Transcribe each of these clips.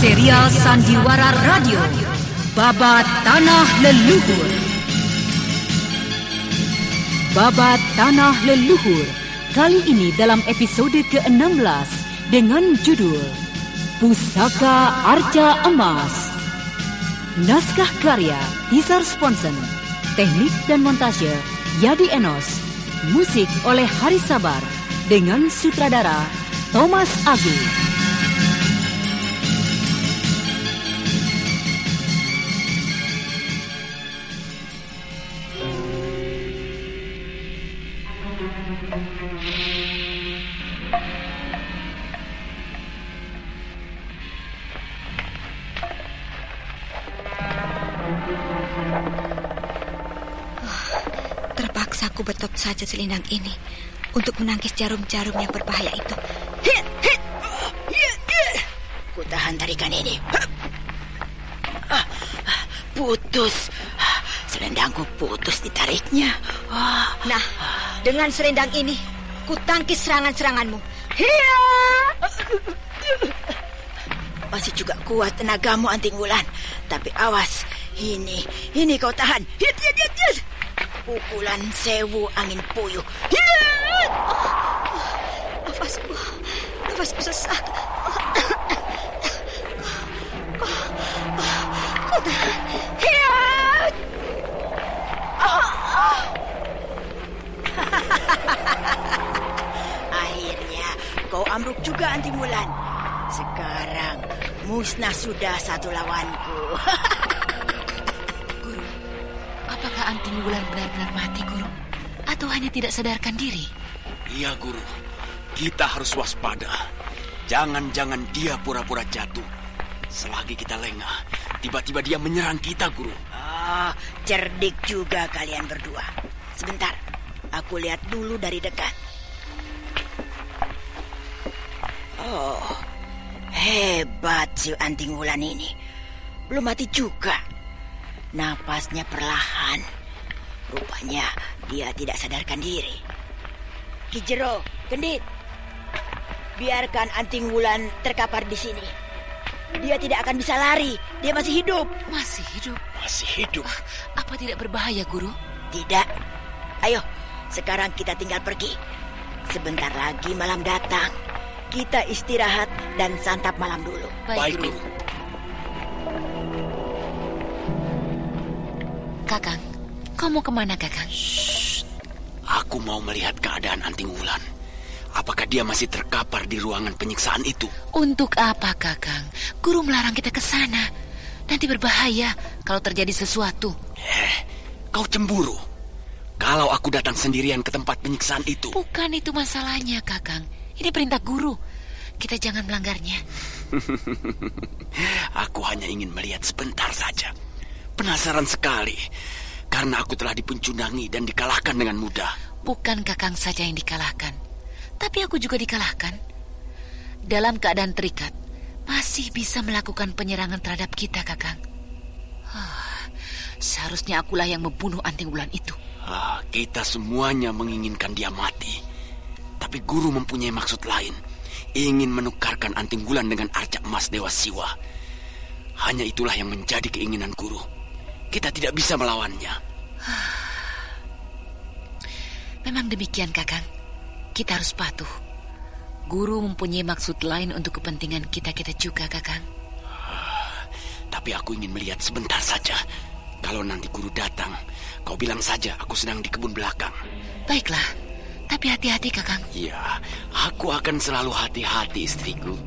Serial Sandiwara Radio, Babat Tanah Leluhur. Babat Tanah Leluhur, kali ini dalam episode ke-16 dengan judul Pusaka Arca Emas. Naskah karya Tisar Sponsen, teknik dan montase Yadi Enos, musik oleh Hari Sabar dengan sutradara Thomas Agi. Terpaksa aku betop saja selendang ini untuk menangkis jarum-jarum yang berbahaya itu. Ku tahan tarikan ini. Putus. Selendangku putus ditariknya. Nah, dengan selendang ini, ku tangkis serangan-seranganmu. Masih juga kuat tenagamu, Anting Wulan. Tapi awas, ini kau tahan. Pukulan sewu angin puyuh. Nafasku sesak. Akhirnya kau ambruk juga, Anting Wulan. Sekarang musnah sudah satu lawanku. Guru, apakah Anting Wulan benar-benar mati, Guru? Atau hanya tidak sadarkan diri? Iya, Guru. Kita harus waspada. Jangan-jangan dia pura-pura jatuh. Selagi kita lengah, tiba-tiba dia menyerang kita, Guru. Cerdik juga kalian berdua. Sebentar, aku lihat dulu dari dekat. Hebat si Anting Wulan ini. Belum mati juga. Napasnya perlahan. Rupanya dia tidak sadarkan diri. Ki Jero, Gendit, biarkan Anting Wulan terkapar di sini. Dia tidak akan bisa lari. Dia masih hidup. Masih hidup? Masih hidup. Apa tidak berbahaya, Guru? Tidak. Ayo, sekarang kita tinggal pergi. Sebentar lagi malam datang. Kita istirahat dan santap malam dulu. Baik, Guru. Kakang, kau mau kemana, Kakang? Aku mau melihat keadaan Anting Wulan. Apakah dia masih terkapar di ruangan penyiksaan itu? Untuk apa, Kakang? Guru melarang kita ke sana. Nanti berbahaya kalau terjadi sesuatu. Kau cemburu. Kalau aku datang sendirian ke tempat penyiksaan itu. Bukan itu masalahnya, Kakang. Ini perintah guru. Kita jangan melanggarnya. Aku hanya ingin melihat sebentar saja. Penasaran sekali. Karena aku telah dipencundangi dan dikalahkan dengan mudah. Bukan Kakang saja yang dikalahkan, tapi aku juga dikalahkan. Dalam keadaan terikat, masih bisa melakukan penyerangan terhadap kita, Kakang. Seharusnya akulah yang membunuh Anting Wulan itu. Kita semuanya menginginkan dia mati. Tapi guru mempunyai maksud lain. Ingin menukarkan Anting Wulan dengan arca emas Dewa Siwa. Hanya itulah yang menjadi keinginan guru. Kita tidak bisa melawannya. Memang demikian, Kakang. Kita harus patuh. Guru mempunyai maksud lain untuk kepentingan kita-kita juga, Kakang. Tapi aku ingin melihat sebentar saja. Kalau nanti guru datang, kau bilang saja aku sedang di kebun belakang. Baiklah, tapi hati-hati, Kakang. Ya, aku akan selalu hati-hati, istriku.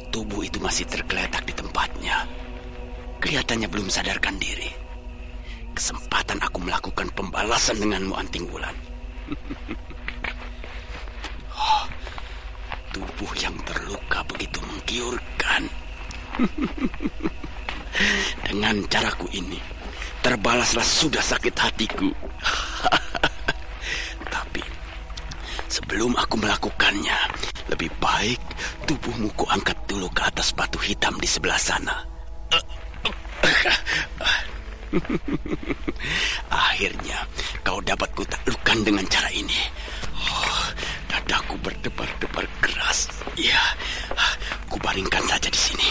Tubuh itu masih tergeletak di tempatnya. Kelihatannya belum sadarkan diri. Kesempatan aku melakukan pembalasan denganmu, Anting Wulan. Tubuh yang terluka begitu menggiurkan. Dengan caraku ini, terbalaslah sudah sakit hatiku. Tapi sebelum aku melakukannya, lebih baik tubuhmu ku angkat dulu ke atas batu hitam di sebelah sana. Akhirnya kau dapat kutaklukkan dengan cara ini. Dadaku berdebar-debar keras. Ya, berbaringkan saja di sini.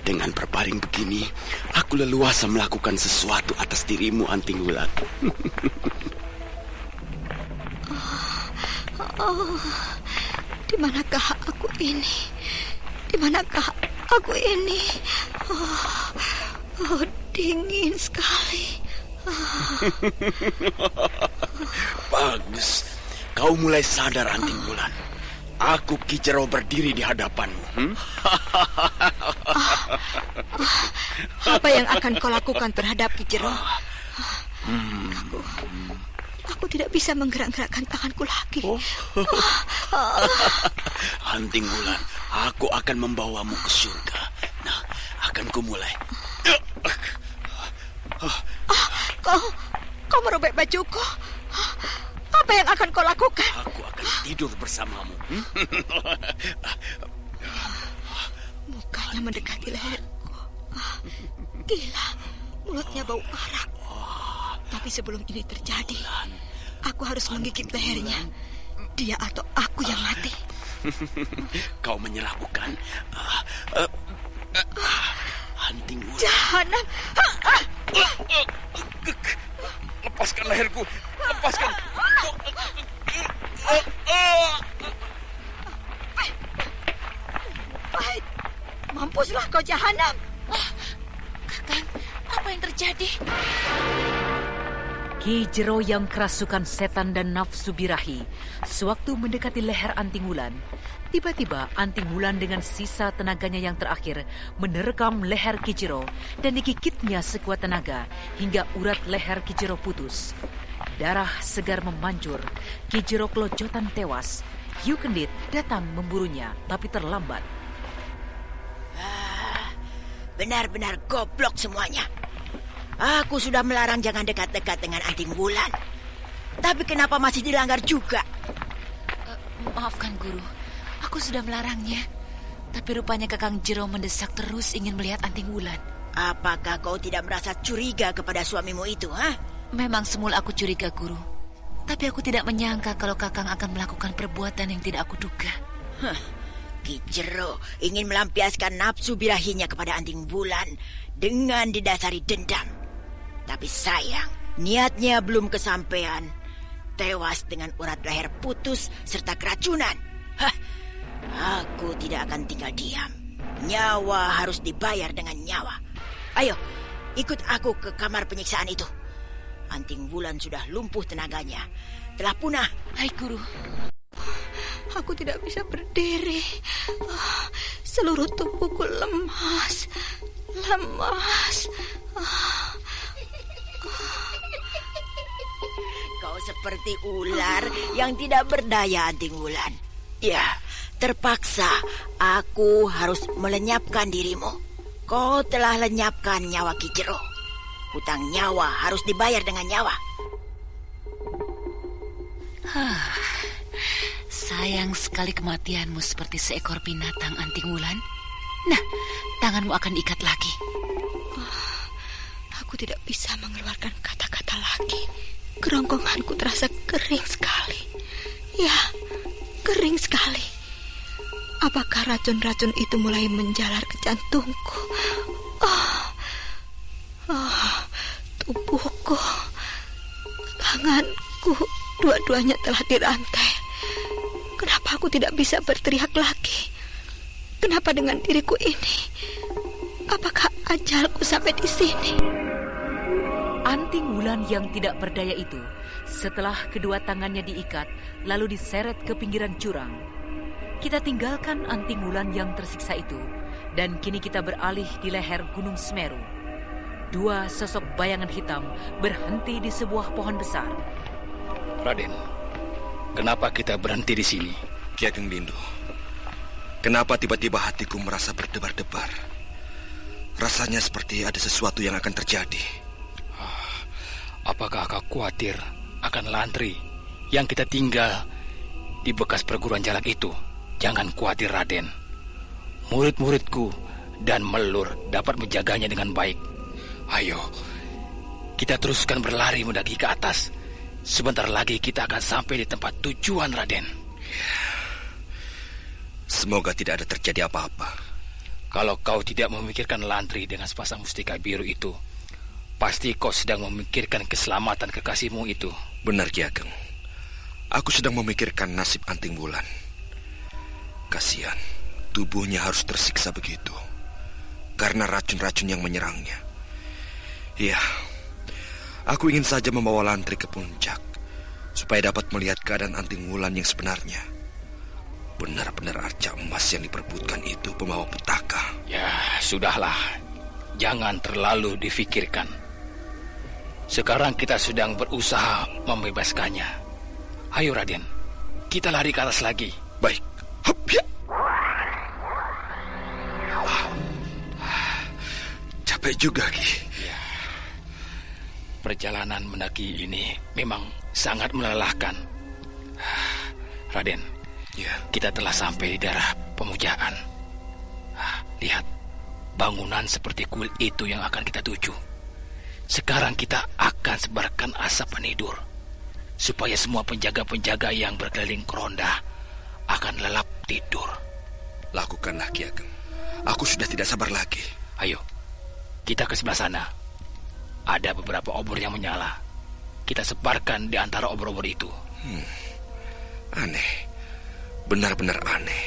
Dengan berbaring begini, aku leluasa melakukan sesuatu atas dirimu, Anting Wulan. Di manakah aku ini? Di manakah aku ini? Dingin sekali. Bagus. Kau mulai sadar, Anting Wulan. Aku Ki Jero berdiri di hadapanmu. Apa yang akan kau lakukan terhadap Ki Jero? Aku tidak bisa menggerak-gerakkan tanganku lagi. Anting Wulan, aku akan membawamu ke surga. Nah, akan kumulai. Kau merobek bajuku. Apa yang akan kau lakukan? Aku akan tidur bersamamu. Mukanya mendekati leherku. Gila, mulutnya bau arak. Tapi sebelum ini terjadi, aku harus menggigit lehernya. Dia atau aku yang mati. Kau menyerah, bukan? Anting Wulan. Jahanam. Lepaskan leherku. Lepaskan. Baik. Mampuslah kau jahanam. Kakang, apa yang terjadi? Ki Jero yang kerasukan setan dan nafsu birahi sewaktu mendekati leher Anting Wulan. Tiba-tiba Anting Wulan dengan sisa tenaganya yang terakhir menerkam leher Ki Jero dan digigitnya sekuat tenaga hingga urat leher Ki Jero putus. Darah segar memancur, Ki Jero kelojotan tewas. Hiu Kendit datang memburunya tapi terlambat. Benar-benar goblok semuanya. Aku sudah melarang jangan dekat-dekat dengan Anting Wulan. Tapi kenapa masih dilanggar juga? Maafkan Guru, aku sudah melarangnya. Tapi rupanya Kakang Jero mendesak terus ingin melihat Anting Wulan. Apakah kau tidak merasa curiga kepada suamimu itu, Memang semula aku curiga, Guru. Tapi aku tidak menyangka kalau Kakang akan melakukan perbuatan yang tidak aku duga. Ki Jero ingin melampiaskan nafsu birahinya kepada Anting Wulan dengan didasari dendam. Tapi sayang, niatnya belum kesampaian. Tewas dengan urat leher putus serta keracunan. Aku tidak akan tinggal diam. Nyawa harus dibayar dengan nyawa. Ayo, ikut aku ke kamar penyiksaan itu. Anting Wulan sudah lumpuh tenaganya. Telah punah. Hai, Guru. Aku tidak bisa berdiri. Seluruh tubuhku lemas. Kau seperti ular yang tidak berdaya, Anting Wulan. Ya, terpaksa aku harus melenyapkan dirimu. Kau telah lenyapkan nyawa Ki Jero. Hutang nyawa harus dibayar dengan nyawa. Sayang sekali kematianmu seperti seekor binatang, Anting Wulan. Nah, tanganmu akan diikat lagi. Aku tidak bisa mengeluarkan kata-kata lagi. Kerongkonganku terasa kering sekali. Ya, kering sekali. Apakah racun-racun itu mulai menjalar ke jantungku? Tubuhku, tanganku, dua-duanya telah dirantai. Kenapa aku tidak bisa berteriak lagi? Kenapa dengan diriku ini? Apakah ajalku sampai di sini? Anting Wulan yang tidak berdaya itu, setelah kedua tangannya diikat, lalu diseret ke pinggiran jurang. Kita tinggalkan Anting Wulan yang tersiksa itu, dan kini kita beralih di leher Gunung Semeru. Dua sosok bayangan hitam berhenti di sebuah pohon besar. Raden, kenapa kita berhenti di sini? Ki Ageng Bindu, kenapa tiba-tiba hatiku merasa berdebar-debar? Rasanya seperti ada sesuatu yang akan terjadi. Apakah kau khawatir akan Lantri yang kita tinggal di bekas perguruan jalak itu? Jangan khawatir, Raden. Murid-muridku dan Melur dapat menjaganya dengan baik. Ayo, kita teruskan berlari mendaki ke atas. Sebentar lagi kita akan sampai di tempat tujuan, Raden. Semoga tidak ada terjadi apa-apa. Kalau kau tidak memikirkan Lantri dengan sepasang mustika biru itu, pasti kau sedang memikirkan keselamatan kekasihmu itu. Benar, Ki Ageng. Aku sedang memikirkan nasib Anting Wulan. Kasihan, tubuhnya harus tersiksa begitu karena racun-racun yang menyerangnya. Ya, aku ingin saja membawa Lantri ke puncak supaya dapat melihat keadaan Anting Wulan yang sebenarnya. Benar-benar arca emas yang diperebutkan itu pembawa petaka. Ya, sudahlah. Jangan terlalu difikirkan. Sekarang kita sedang berusaha membebaskannya. Ayo Raden, kita lari ke atas lagi. Baik. Hup, ya. Capek juga, Ki. Ya. Perjalanan mendaki ini memang sangat melelahkan. Raden, ya, kita telah sampai di daerah pemujaan. Lihat, bangunan seperti kuil itu yang akan kita tuju. Sekarang kita akan sebarkan asap penidur, supaya semua penjaga-penjaga yang berkeliling ronda akan lelap tidur. Lakukanlah, Ki Ageng. Aku sudah tidak sabar lagi. Ayo, kita ke sebelah sana. Ada beberapa obor yang menyala. Kita sebarkan di antara obor-obor itu. Aneh. Benar-benar aneh.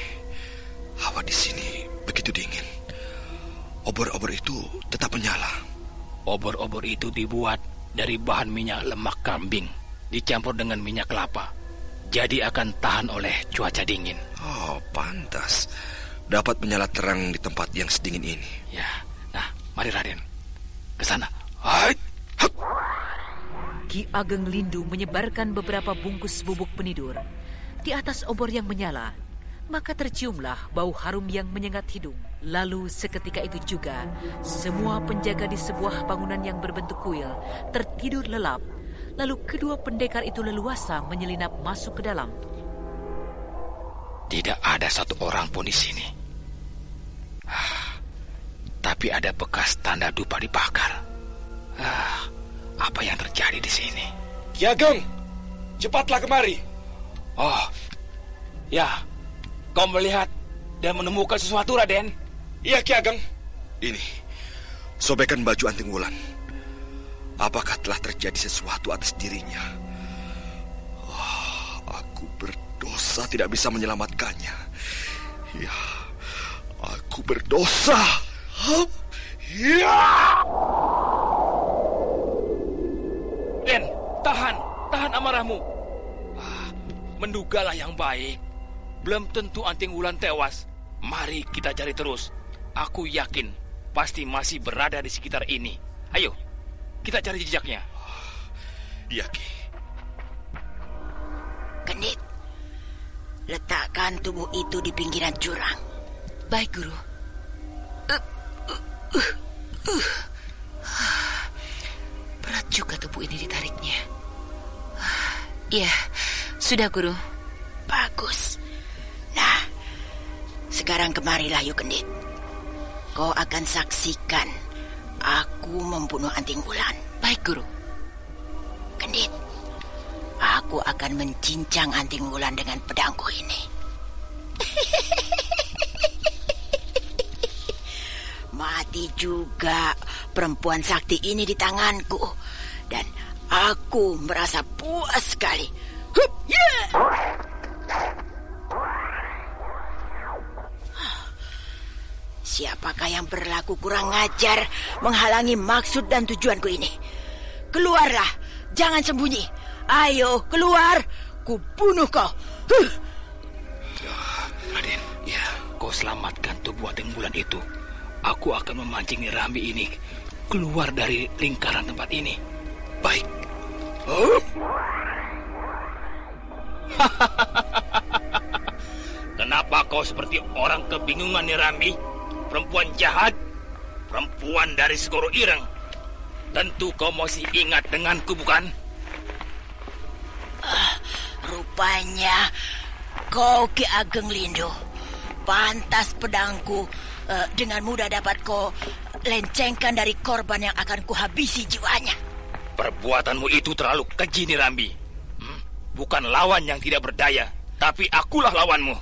Hawa di sini begitu dingin. Obor-obor itu tetap menyala. Obor-obor itu dibuat dari bahan minyak lemak kambing dicampur dengan minyak kelapa. Jadi akan tahan oleh cuaca dingin. Oh, pantas. Dapat menyala terang di tempat yang sedingin ini. Ya, nah, mari Raden. Ke sana. Hai. Ki Ageng Lindu menyebarkan beberapa bungkus bubuk penidur di atas obor yang menyala, maka terciumlah bau harum yang menyengat hidung. Lalu seketika itu juga, semua penjaga di sebuah bangunan yang berbentuk kuil tertidur lelap. Lalu kedua pendekar itu leluasa menyelinap masuk ke dalam. Tidak ada satu orang pun di sini. Tapi ada bekas tanda dupa dibakar. Apa yang terjadi di sini? Ki Ageng, cepatlah kemari. Oh, ya. Kau melihat dan menemukan sesuatu, Raden? Iya, Ki Ageng. Ini, sobekan baju Anting Wulan. Apakah telah terjadi sesuatu atas dirinya? Aku berdosa tidak bisa menyelamatkannya. Ya, aku berdosa. Ya! Den, tahan amarahmu. Mendugalah yang baik. Belum tentu Anting Wulan tewas. Mari kita cari terus. Aku yakin pasti masih berada di sekitar ini. Ayo, kita cari jejaknya. Iya, Ki. Gendit, letakkan tubuh itu di pinggiran jurang. Baik, Guru. Berat juga tubuh ini ditariknya. Iya, sudah, Guru. Bagus. Nah, sekarang kemarilah yuk Gendit. Kau akan saksikan aku membunuh Anting Wulan. Baik, Guru. Gendit, aku akan mencincang Anting Wulan dengan pedangku ini. Mati juga perempuan sakti ini di tanganku. Dan aku merasa puas sekali. Hup, yeah! Siapakah yang berlaku kurang ajar menghalangi maksud dan tujuanku ini? Keluarlah, jangan sembunyi. Ayo, keluar. Kubunuh kau. Raden, ya, kau selamatkan tubuh Anting Wulan itu. Aku akan memancing Rambi ini keluar dari lingkaran tempat ini. Baik. Kenapa kau seperti orang kebingungan, Rambi? Perempuan jahat, perempuan dari Segoro Ireng. Tentu kau masih ingat denganku, bukan? Rupanya kau Ki Ageng Lindu. Pantas pedangku dengan mudah dapat kau lencengkan dari korban yang akan kuhabisi jiwanya. Perbuatanmu itu terlalu keji, Rambi. Bukan lawan yang tidak berdaya, tapi akulah lawanmu.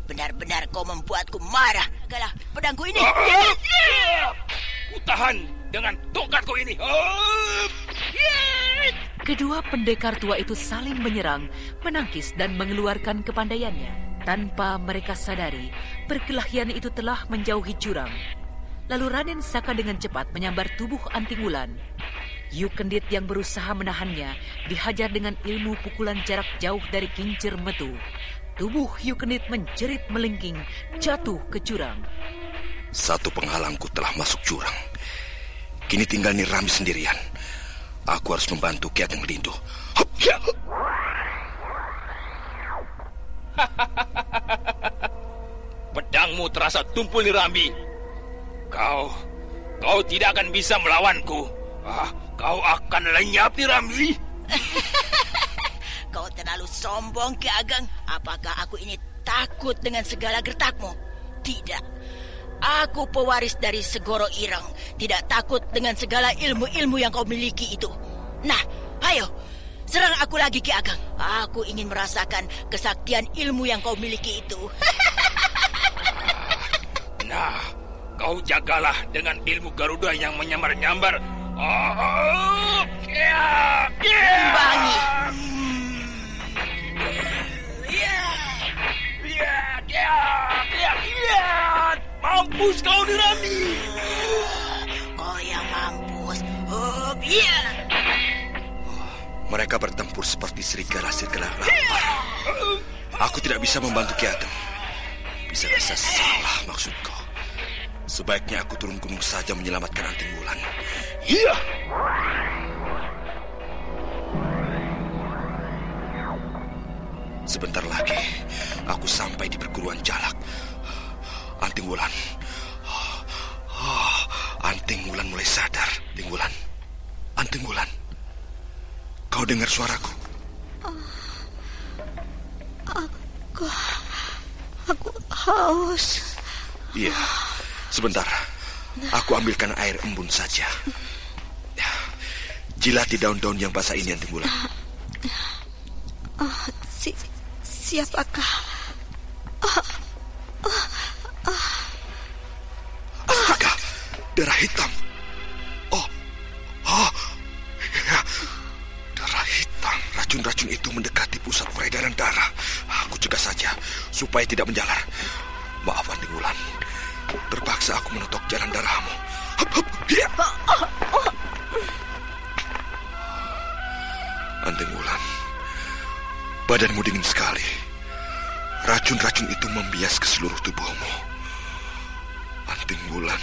Benar-benar kau membuatku marah. Jagalah pedangku ini. Ku tahan dengan tongkatku ini. Kedua pendekar tua itu saling menyerang, menangkis dan mengeluarkan kepandaiannya. Tanpa mereka sadari, perkelahian itu telah menjauhi jurang. Lalu Raden Saka dengan cepat menyambar tubuh Anting Wulan. Yu Kendit yang berusaha menahannya dihajar dengan ilmu pukulan jarak jauh dari kincir metu. Tubuh Yu Kendit menjerit melengking, jatuh ke jurang. Satu penghalangku telah masuk jurang. Kini tinggal Nirambi sendirian. Aku harus membantu Ki Ageng Lindo. Pedangmu terasa tumpul, Nirambi. Kau tidak akan bisa melawanku. Kau akan lenyap, Nirambi. Kau terlalu sombong, Ki Ageng. Apakah aku ini takut dengan segala gertakmu? Tidak. Aku pewaris dari Segoro Ireng. Tidak takut dengan segala ilmu-ilmu yang kau miliki itu. Nah, ayo, serang aku lagi, Ki Ageng. Aku ingin merasakan kesaktian ilmu yang kau miliki itu. Nah, kau jagalah dengan ilmu Garuda yang menyambar-nyambar. Imbangi. Mampus kau, Nirambi. Kau yang mampus. Mereka bertempur seperti serigala-serigala lapar. Aku tidak bisa membantu Ki Ageng. Bisa-bisa salah maksudku. Sebaiknya aku turun gunung saja menyelamatkan Anting Wulan. Iya. Sebentar lagi aku sampai di perguruan Jalak. Anting Wulan. Anting Wulan mulai sadar. Anting Wulan. Anting Wulan. Kau dengar suaraku? Aku haus. Iya. Sebentar. Aku ambilkan air embun saja. Jilati daun-daun yang basah ini, Anting Wulan. Siapakah? Astaga, darah hitam. Ya, darah hitam. Racun-racun itu mendekati pusat peredaran darah. Aku cegah saja supaya tidak menjalar. Maaf, Anting Wulan. Terpaksa aku menotok jalan darahmu. Anting Wulan, badanmu dingin sekali. Racun-racun itu membias ke seluruh tubuhmu. Anting Wulan,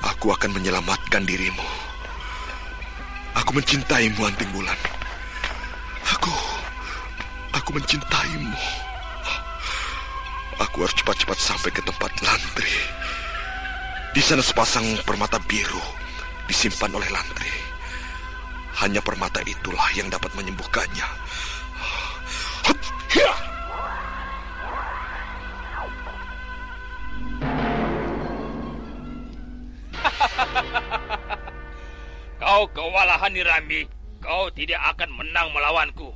aku akan menyelamatkan dirimu. Aku mencintaimu, Anting Wulan. Aku mencintaimu. Aku harus cepat-cepat sampai ke tempat Lantri. Di sana sepasang permata biru disimpan oleh Lantri. Hanya permata itulah yang dapat menyembuhkannya. Kau kewalahan, Nirambi. Kau tidak akan menang melawanku.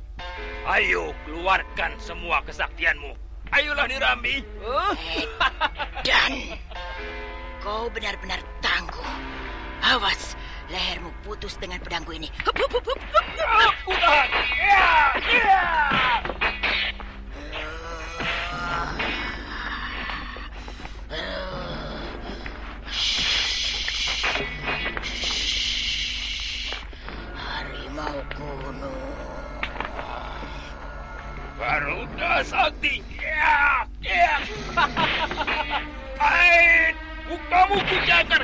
Ayo, keluarkan semua kesaktianmu. Ayolah, Nirambi. Dan kau benar-benar tangguh. Awas, lehermu putus dengan pedangku ini. Aku tahan. Harimau gunung. Garuda Sakti. Ain, mukamu kujagar.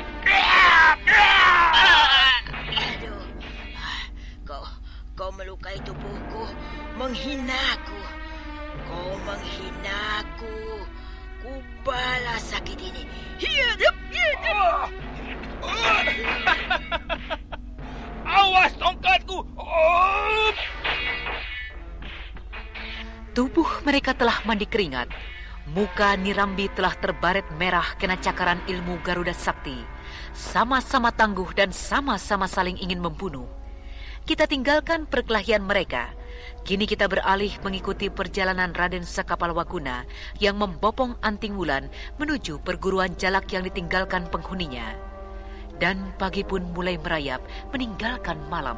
Aduh, kau melukai tubuhku, menghinaku. Kau menghinaku. Ku balas sakit ini. Awas tongkatku. Tubuh mereka telah mandi keringat. Muka Nirambi telah terbaret merah kena cakaran ilmu Garuda Sakti. Sama-sama tangguh dan sama-sama saling ingin membunuh. Kita tinggalkan perkelahian mereka Kini kita beralih mengikuti perjalanan Raden Sakapalwaguna yang membopong Anting Wulan menuju perguruan jalak yang ditinggalkan penghuninya. Dan pagi pun mulai merayap meninggalkan malam.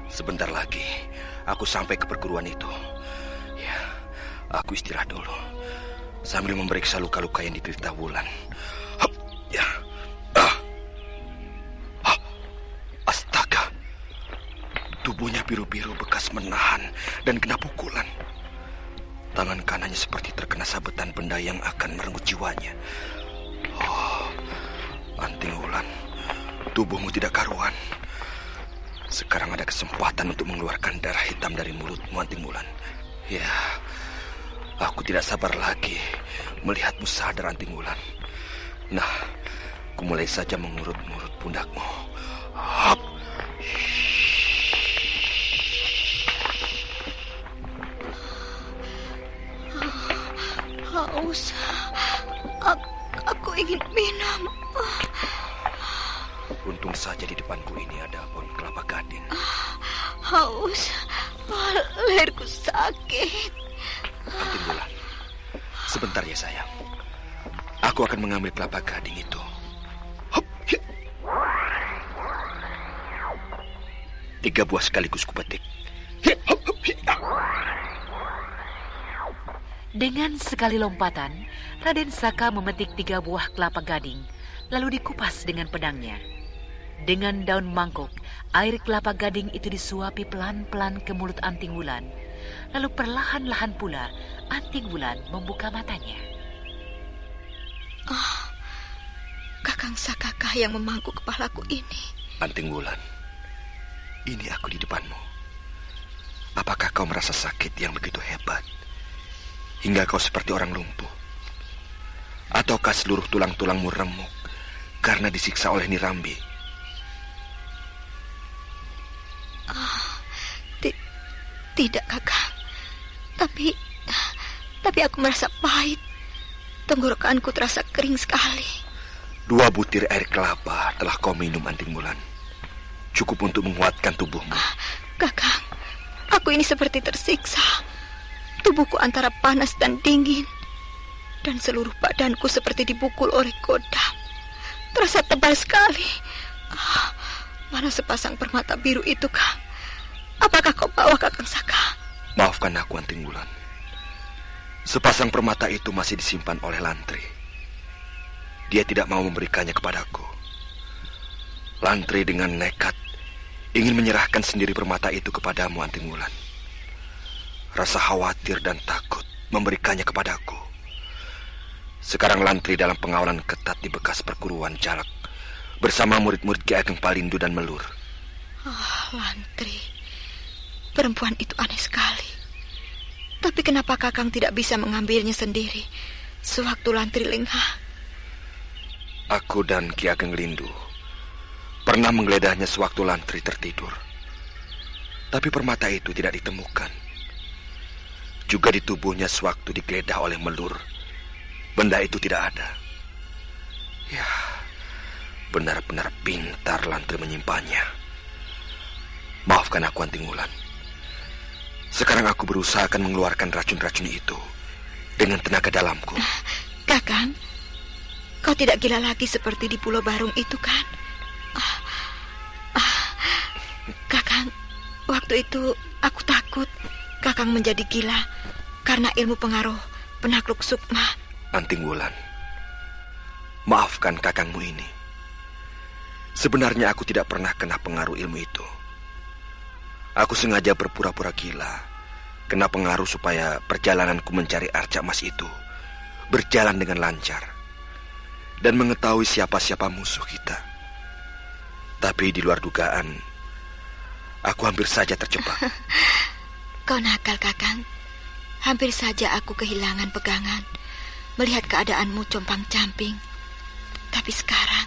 Sebentar lagi aku sampai ke perguruan itu. Ya, aku istirahat dulu sambil memeriksa luka-luka yang diderita Wulan. Hup, ya. Astaga. Tubuhnya biru-biru bekas menahan dan kena pukulan. Tangan kanannya seperti terkena sabetan benda yang akan merenggut jiwanya. Oh, Anting Wulan, tubuhmu tidak karuan. Sekarang ada kesempatan untuk mengeluarkan darah hitam dari mulutmu, Anting Wulan. Ya, aku tidak sabar lagi melihatmu sadar, Anting Wulan. Nah, aku mulai saja mengurut-ngurut pundakmu. Hop. Haus. Aku ingin minum. Untung saja di depanku ini ada pohon kelapa gading. Haus. Leherku sakit. Anting Wulan, sebentar ya sayang. Aku akan mengambil kelapa gading itu. Hop, ya. 3 buah sekaligus kupetik. Hop, hop, ya. Dengan sekali lompatan, Raden Saka memetik 3 buah kelapa gading, lalu dikupas dengan pedangnya. Dengan daun mangkuk, air kelapa gading itu disuapi pelan-pelan ke mulut Anting Wulan. Lalu perlahan-lahan pula, Anting Wulan membuka matanya. Kakang Sakakah yang memangku kepalaku ini? Anting Wulan, ini aku di depanmu. Apakah kau merasa sakit yang begitu hebat? Hingga kau seperti orang lumpuh? Ataukah seluruh tulang-tulangmu remuk karena disiksa oleh Nirambi? Tidak, Kakang. Tapi aku merasa pahit. Tenggorokanku terasa kering sekali. 2 butir air kelapa telah kau minum, Anting Wulan. Cukup untuk menguatkan tubuhmu. Kakang, aku ini seperti tersiksa. Tubuhku antara panas dan dingin. Dan seluruh badanku seperti dipukul oleh kodam. Terasa tebal sekali. Mana sepasang permata biru itu, Kang? Apakah kau bawa, Kakang Saka? Maafkan aku, Anting Wulan. Sepasang permata itu masih disimpan oleh Lantri. Dia tidak mau memberikannya kepadaku. Lantri dengan nekat ingin menyerahkan sendiri permata itu kepadamu, Anting Wulan. Rasa khawatir dan takut memberikannya kepadaku. Sekarang Lantri dalam pengawalan ketat di bekas perguruan jalak bersama murid-murid Ki Ageng Palindu dan Melur. Lantri, perempuan itu aneh sekali. Tapi kenapa Kakang tidak bisa mengambilnya sendiri sewaktu Lantri lengah? Aku dan Ki Ageng Lindu pernah menggeledahnya sewaktu Lantri tertidur. Tapi permata itu tidak ditemukan. Juga di tubuhnya sewaktu digeledah oleh Melur, benda itu tidak ada. Ya, benar-benar pintar Lantri menyimpannya. Maafkan aku, Anting Wulan. Sekarang aku berusaha akan mengeluarkan racun-racun itu dengan tenaga dalamku. Kakang, kau tidak gila lagi seperti di Pulau Barung itu, kan? Kakang, waktu itu aku takut Kakang menjadi gila karena ilmu pengaruh penakluk sukma. Anting Wulan, maafkan kakangmu ini. Sebenarnya aku tidak pernah kena pengaruh ilmu itu. Aku sengaja berpura-pura gila, kena pengaruh supaya perjalananku mencari arca emas itu berjalan dengan lancar dan mengetahui siapa-siapa musuh kita. Tapi di luar dugaan, aku hampir saja terjebak. Kau nakal, Kakang. Hampir saja aku kehilangan pegangan melihat keadaanmu compang-camping. Tapi sekarang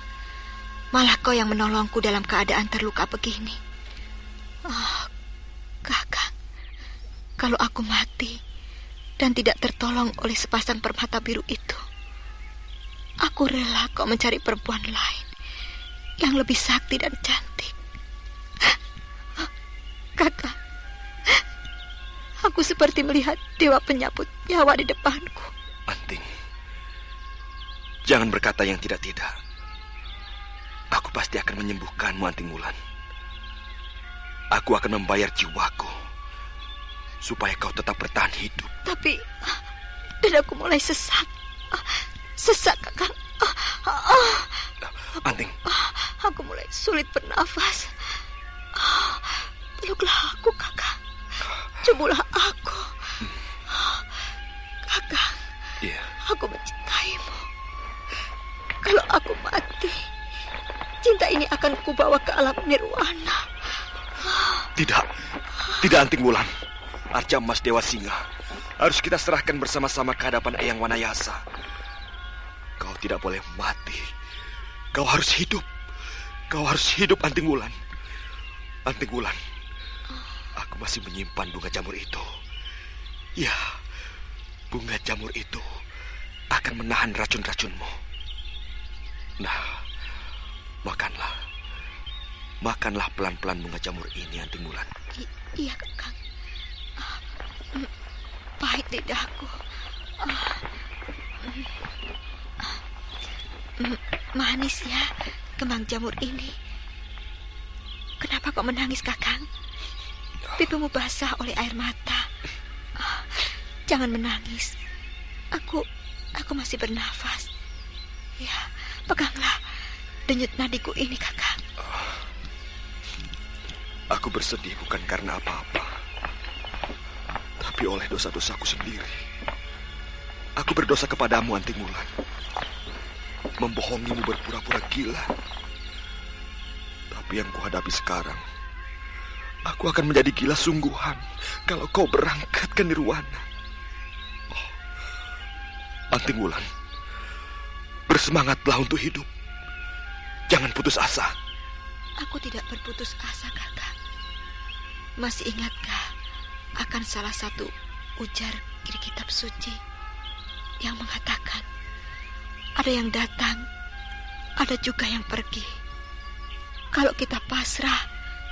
malah kau yang menolongku dalam keadaan terluka begini. Kakang, kalau aku mati dan tidak tertolong oleh sepasang permata biru itu, aku rela kau mencari perempuan lain yang lebih sakti dan cantik. Kakak, aku seperti melihat dewa penyabut nyawa di depanku. Anting, jangan berkata yang tidak-tidak. Aku pasti akan menyembuhkanmu, Anting Wulan. Aku akan membayar jiwaku supaya kau tetap bertahan hidup. Tapi dadaku mulai sesak. Sesak, Kakak. Anting, Aku mulai sulit bernafas. Peluklah aku, Kakak. Cembulah aku. Kakak, iya. aku mencintaimu. Kalau aku mati, cinta ini akan kubawa ke alam nirwana. Tidak, tidak Anting Wulan. Arca Emas Dewa Singa harus kita serahkan bersama-sama ke hadapan Eyang Wanayasa. Kau tidak boleh mati. Kau harus hidup. Kau harus hidup, Anting Wulan. Anting Wulan, aku masih menyimpan bunga jamur itu. Ya, bunga jamur itu akan menahan racun-racunmu. Nah, makanlah. Makanlah pelan-pelan bunga jamur ini, Anting Wulan. Iya, Kakak. Pahit lidahku. Manis ya kembang jamur ini. Kenapa kau menangis, Kakang? Pipimu basah oleh air mata. Jangan menangis. Aku masih bernafas. Ya, peganglah denyut nadiku ini, Kakang. Aku bersedih bukan karena apa-apa, tapi oleh dosa-dosaku sendiri. Aku berdosa kepadamu, Anting Wulan. Membohongimu berpura-pura gila. Tapi yang kuhadapi sekarang, aku akan menjadi gila sungguhan kalau kau berangkat ke nirwana. Oh, Anting Wulan, bersemangatlah untuk hidup. Jangan putus asa. Aku tidak berputus asa, Kakak. Masih ingatkah akan salah satu ujar di kitab suci yang mengatakan ada yang datang, ada juga yang pergi. Kalau kita pasrah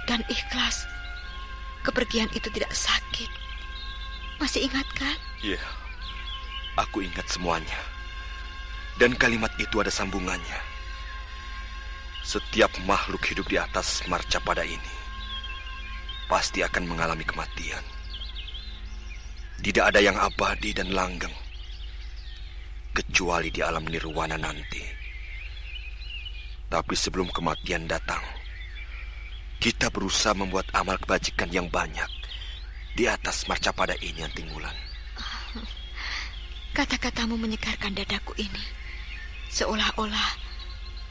dan ikhlas, kepergian itu tidak sakit. Masih ingat kan? Iya, aku ingat semuanya. Dan kalimat itu ada sambungannya. Setiap makhluk hidup di atas marcapada ini pasti akan mengalami kematian. Tidak ada yang abadi dan langgeng kecuali di alam nirwana nanti. Tapi sebelum kematian datang, kita berusaha membuat amal kebajikan yang banyak di atas marcapada ini, Anting Wulan. Kata-katamu menyegarkan dadaku ini. Seolah-olah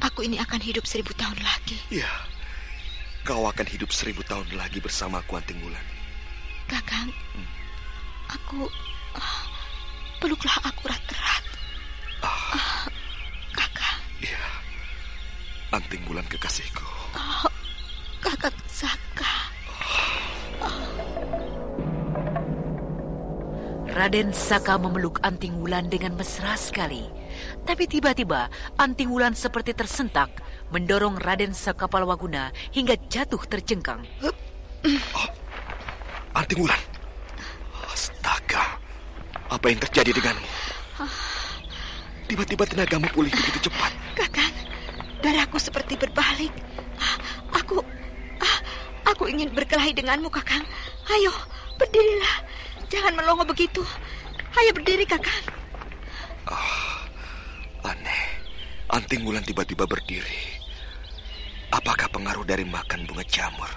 aku ini akan hidup 1000 tahun lagi. Iya, kau akan hidup 1000 tahun lagi bersamaku, Anting Wulan. Kakang, peluklah aku erat-erat. Kakang. Iya, Anting Wulan kekasihku. Kakang Saka. Raden Saka memeluk Anting Wulan dengan mesra sekali. Tapi tiba-tiba Anting Wulan seperti tersentak, mendorong Raden Saka Palwaguna hingga jatuh terjengkang. Anting Wulan. Astaga, apa yang terjadi denganmu? Tiba-tiba tenagamu pulih begitu cepat. Kakang, darahku seperti berbalik. Aku ingin berkelahi denganmu, Kakang. Ayo, berdirilah. Jangan melongo begitu. Ayo berdiri, Kakang. Aneh, Anting Wulan tiba-tiba berdiri. Apakah pengaruh dari makan bunga jamur?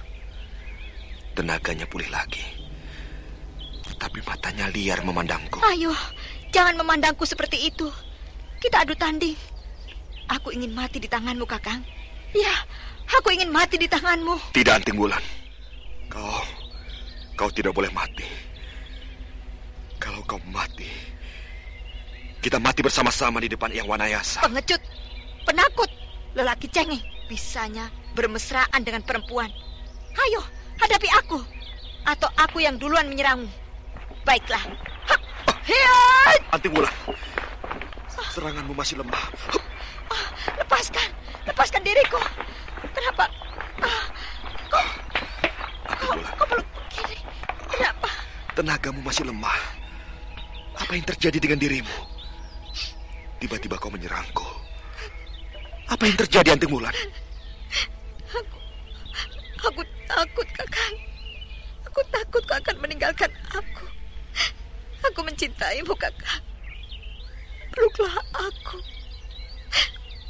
Tenaganya pulih lagi. Tapi matanya liar memandangku. Ayo, jangan memandangku seperti itu. Kita adu tanding. Aku ingin mati di tanganmu, Kakang. Ya, aku ingin mati di tanganmu. Tidak, Anting Wulan. Kau tidak boleh mati. Kalau kau mati, kita mati bersama-sama di depan Eyang Wanayasa. Pengecut, penakut, lelaki cengeng, bisanya bermesraan dengan perempuan. Ayo, hadapi aku. Atau aku yang duluan menyerangmu. Baiklah. Hiat! Anting Wulan, seranganmu masih lemah. Lepaskan diriku. Kenapa? Anting Wulan, Kau peluk Tenagamu masih lemah. Apa yang terjadi dengan dirimu? Tiba-tiba kau menyerangku. Apa yang terjadi, Anting Wulan? Aku takut, Kakang. Aku takut kau akan meninggalkan aku. Aku mencintaimu, Kakang. Peluklah aku.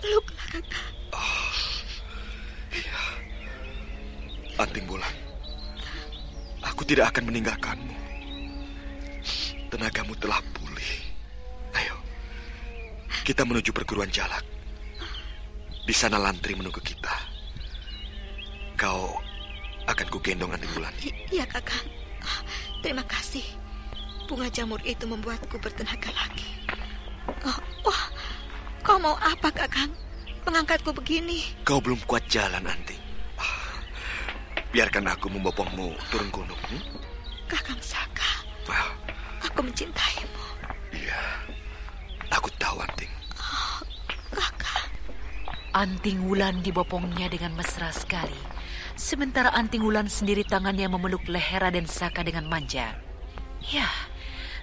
Peluklah, Kakang. Oh, iya. Anting Wulan, aku tidak akan meninggalkanmu. Tenagamu telah pulih. Ayo, kita menuju perguruan Jalak. Di sana Lantri menunggu kita. Kau akan kugendong, Anting Wulan. Iya, Kakang. Terima kasih. Bunga jamur itu membuatku bertenaga lagi. Wah, kau mau apa, Kakang? Mengangkatku begini. Kau belum kuat jalan, Anting. Biarkan aku membopongmu turun gunung. Kakang Saka, aku mencintaimu. Iya, aku tahu, Anting. Kakang. Anting Wulan dibopongnya dengan mesra sekali. Sementara Anting Wulan sendiri tangannya memeluk leher Raden Saka dengan manja. Ya,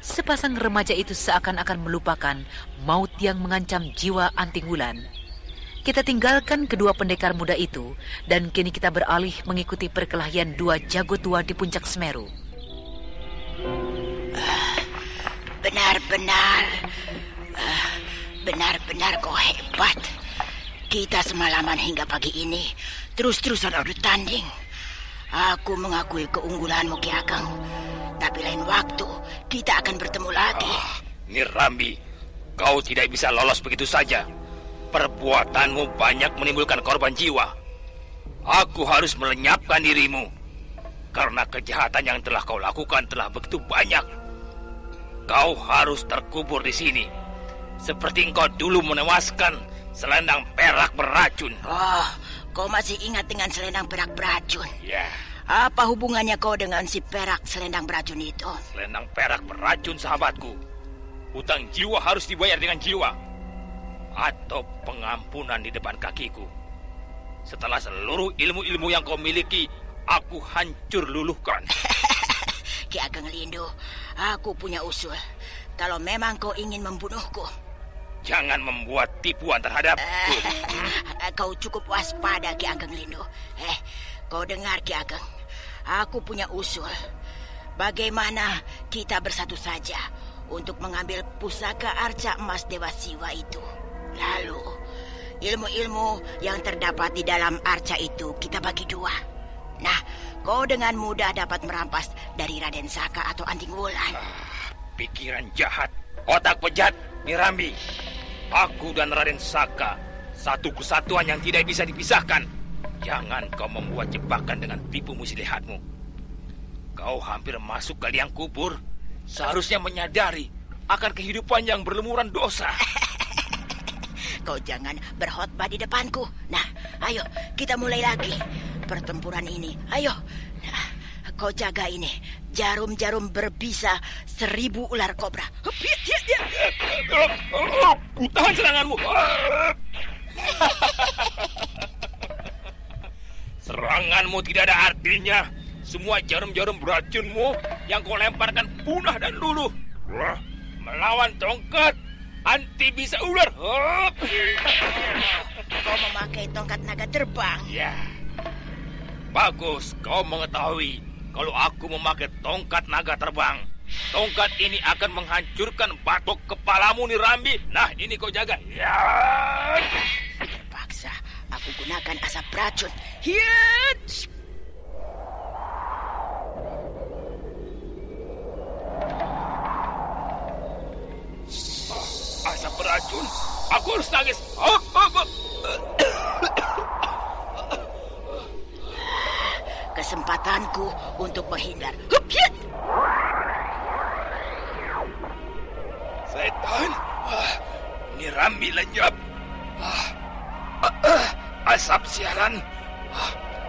sepasang remaja itu seakan-akan melupakan maut yang mengancam jiwa Anting Wulan. Kita tinggalkan kedua pendekar muda itu dan kini kita beralih mengikuti perkelahian dua jago tua di puncak Semeru. Benar-benar kau hebat. Kita semalaman hingga pagi ini terus-terusan adu tanding. Aku mengakui keunggulanmu, Ki Ageng. Tapi lain waktu kita akan bertemu lagi. Nirambi, kau tidak bisa lolos begitu saja. Perbuatanmu banyak menimbulkan korban jiwa. Aku harus melenyapkan dirimu. Karena kejahatan yang telah kau lakukan telah begitu banyak. Kau harus terkubur di sini. Seperti engkau dulu menewaskan selendang perak beracun. Oh, kau masih ingat dengan selendang perak beracun? Ya. Apa hubungannya kau dengan si perak selendang beracun itu? Selendang perak beracun, sahabatku. Hutang jiwa harus dibayar dengan jiwa. Atau pengampunan di depan kakiku. Setelah seluruh ilmu-ilmu yang kau miliki, aku hancur luluhkan. Ki Ageng Lindhu, aku punya usul. Kalau memang kau ingin membunuhku, jangan membuat tipuan terhadapku. Kau cukup waspada, Ki Ageng Lindhu. Kau dengar, Ki Ageng. Aku punya usul. Bagaimana kita bersatu saja untuk mengambil pusaka arca emas Dewa Siwa itu. Lalu, ilmu-ilmu yang terdapat di dalam arca itu kita bagi dua. Nah, kau dengan mudah dapat merampas dari Raden Saka atau Anting Wulan. Pikiran jahat, otak bejat, Nirambi. Aku dan Raden Saka satu kesatuan yang tidak bisa dipisahkan. Jangan kau membuat jebakan dengan tipu muslihatmu. Kau hampir masuk ke liang kubur, seharusnya menyadari akan kehidupan yang berlumuran dosa. Kau jangan berkhotbah di depanku. Nah, ayo kita mulai lagi pertempuran ini. Ayo, kau jaga ini. Jarum-jarum berbisa 1000 ular kobra. Tahan seranganmu. Seranganmu tidak ada artinya. Semua jarum-jarum beracunmu yang kau lemparkan punah dan luluh. Melawan tongkat anti bisa ular. Kau memakai tongkat naga terbang. Ya. Bagus, kau mengetahui kalau aku memakai tongkat naga terbang. Tongkat ini akan menghancurkan batok kepalamu, Nirambi. Nah, ini kau jaga. Ya. Terpaksa aku gunakan asap racun. Hiat! Asap beracun. Aku harus nangis. Kesempatanku untuk menghindar. Setan. Nirambi lenyap. Asap siaran.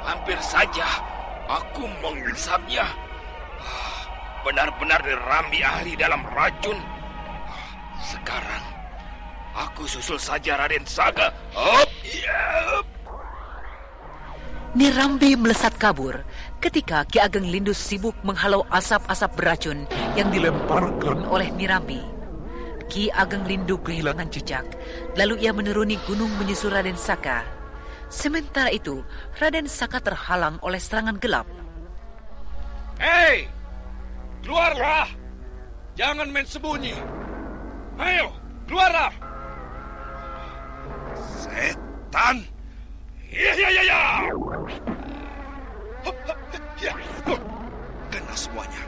Hampir saja aku menghisapnya. Benar-benar Nirambi ahli dalam racun. Sekarang aku susul saja Raden Saka. Nirambi melesat kabur ketika Ki Ageng Lindus sibuk menghalau asap-asap beracun yang dilemparkan oleh Nirambi. Ki Ageng Lindu kehilangan jejak, lalu ia menuruni gunung menyusul Raden Saka. Sementara itu, Raden Saka terhalang oleh serangan gelap. Hei, keluarlah! Jangan main sembunyi. Ayo, keluarlah! Setan! Ya. Kena semuanya.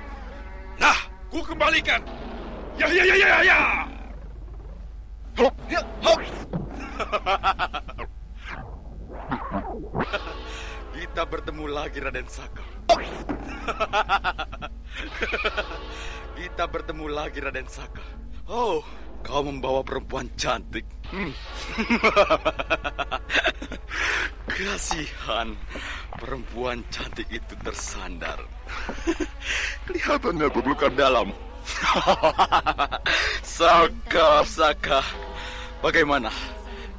Nah, ku kembalikan. Ya. Kita bertemu lagi, Raden Saka. Kita bertemu lagi, Raden Saka. Oh, kau membawa perempuan cantik. Kasihan, perempuan cantik itu tersandar. Kelihatannya berluka dalam. Saka, bagaimana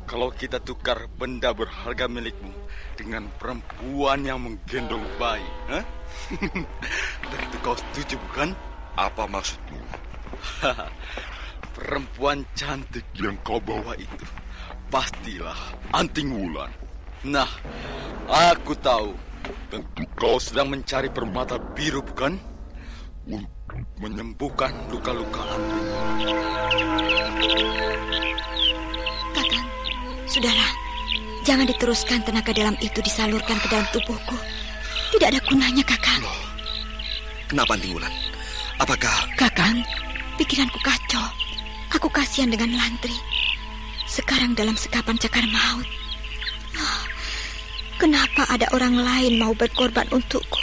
kalau kita tukar benda berharga milikmu dengan perempuan yang menggendong bayi? Tentu kau setuju, bukan? Apa maksudmu? Perempuan cantik yang kau bawa itu pastilah Anting Wulan. Nah, aku tahu. Tentu kau sedang mencari permata biru, bukan? Untuk menyembuhkan luka-luka Anting. Kakang, sudahlah. Jangan diteruskan tenaga dalam itu disalurkan ke dalam tubuhku. Tidak ada gunanya, Kakang. Loh, kenapa Anting Wulan? Apakah... Kakang, pikiranku kacau. Aku kasihan dengan Lantri. Sekarang dalam sekapan cakar maut. Kenapa ada orang lain mau berkorban untukku?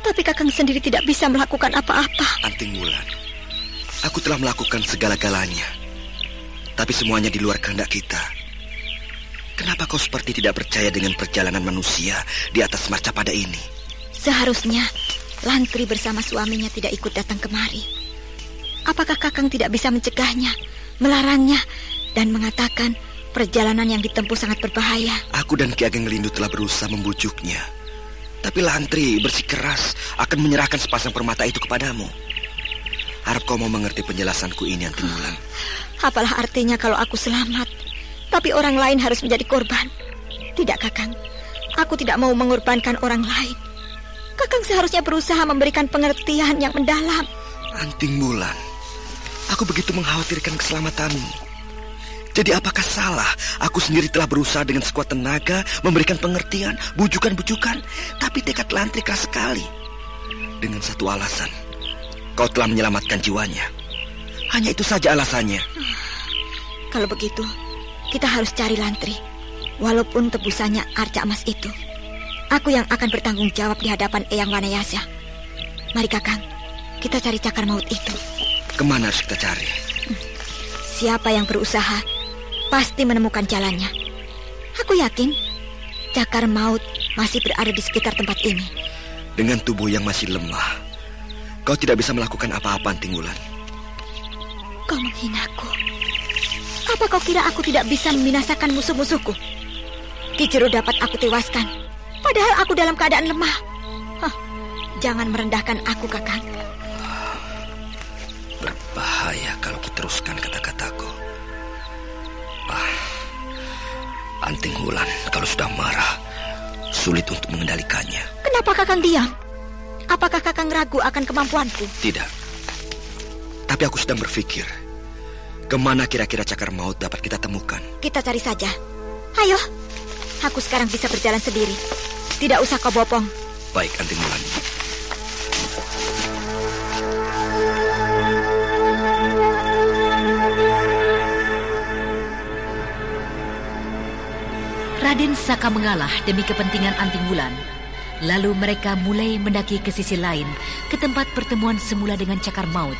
Tapi Kakang sendiri tidak bisa melakukan apa-apa. Anting Wulan, aku telah melakukan segala-galanya. Tapi semuanya di luar kehendak kita. Kenapa kau seperti tidak percaya dengan perjalanan manusia di atas marcapada ini? Seharusnya Lantri bersama suaminya tidak ikut datang kemari. Apakah Kakang tidak bisa mencegahnya, melarangnya, dan mengatakan perjalanan yang ditempuh sangat berbahaya? Aku dan Ki Ageng Lindu telah berusaha membujuknya. Tapi Lantri bersikeras akan menyerahkan sepasang permata itu kepadamu. Harap kau mau mengerti penjelasanku ini, Anting Wulan. Apalah artinya kalau aku selamat, tapi orang lain harus menjadi korban? Tidak, Kakang. Aku tidak mau mengorbankan orang lain. Kakang seharusnya berusaha memberikan pengertian yang mendalam. Anting Wulan, aku begitu mengkhawatirkan keselamatanmu. Jadi apakah salah aku sendiri telah berusaha dengan sekuat tenaga memberikan pengertian, bujukan-bujukan, tapi tekad Lantri keras sekali. Dengan satu alasan, kau telah menyelamatkan jiwanya. Hanya itu saja alasannya. Kalau begitu, kita harus cari Lantri. Walaupun tebusannya arca emas itu, aku yang akan bertanggung jawab di hadapan Eyang Wanayasa. Mari Kakang, kita cari cakar maut itu. Kemana harus kita cari? Siapa yang berusaha pasti menemukan jalannya. Aku yakin cakar maut masih berada di sekitar tempat ini. Dengan tubuh yang masih lemah, kau tidak bisa melakukan apa-apa, Anting Wulan. Kau menghinaku. Apa kau kira aku tidak bisa membinasakan musuh-musuhku? Ki Jero dapat aku tewaskan, padahal aku dalam keadaan lemah. Jangan merendahkan aku, Kakang. Berbahaya kalau diteruskan kata-kataku. Anting Wulan kalau sudah marah, sulit untuk mengendalikannya. Kenapa Kakang diam? Apakah Kakang ragu akan kemampuanku? Tidak. Tapi aku sedang berpikir, kemana kira-kira cakar maut dapat kita temukan? Kita cari saja. Ayo, aku sekarang bisa berjalan sendiri. Tidak usah kau bopong. Baik, Anting Wulan. Raden Saka mengalah demi kepentingan Anting Wulan. Lalu mereka mulai mendaki ke sisi lain, ke tempat pertemuan semula dengan cakar maut.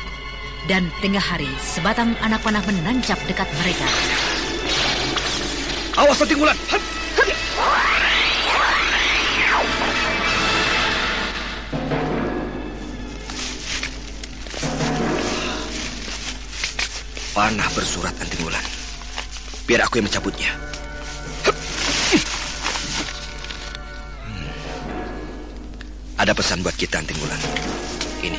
Dan tengah hari, sebatang anak panah menancap dekat mereka. Awas, Anting Wulan! Panah bersurat, Anting Wulan. Biar aku yang mencabutnya. Ada pesan buat kita, Anting Wulan. Ini,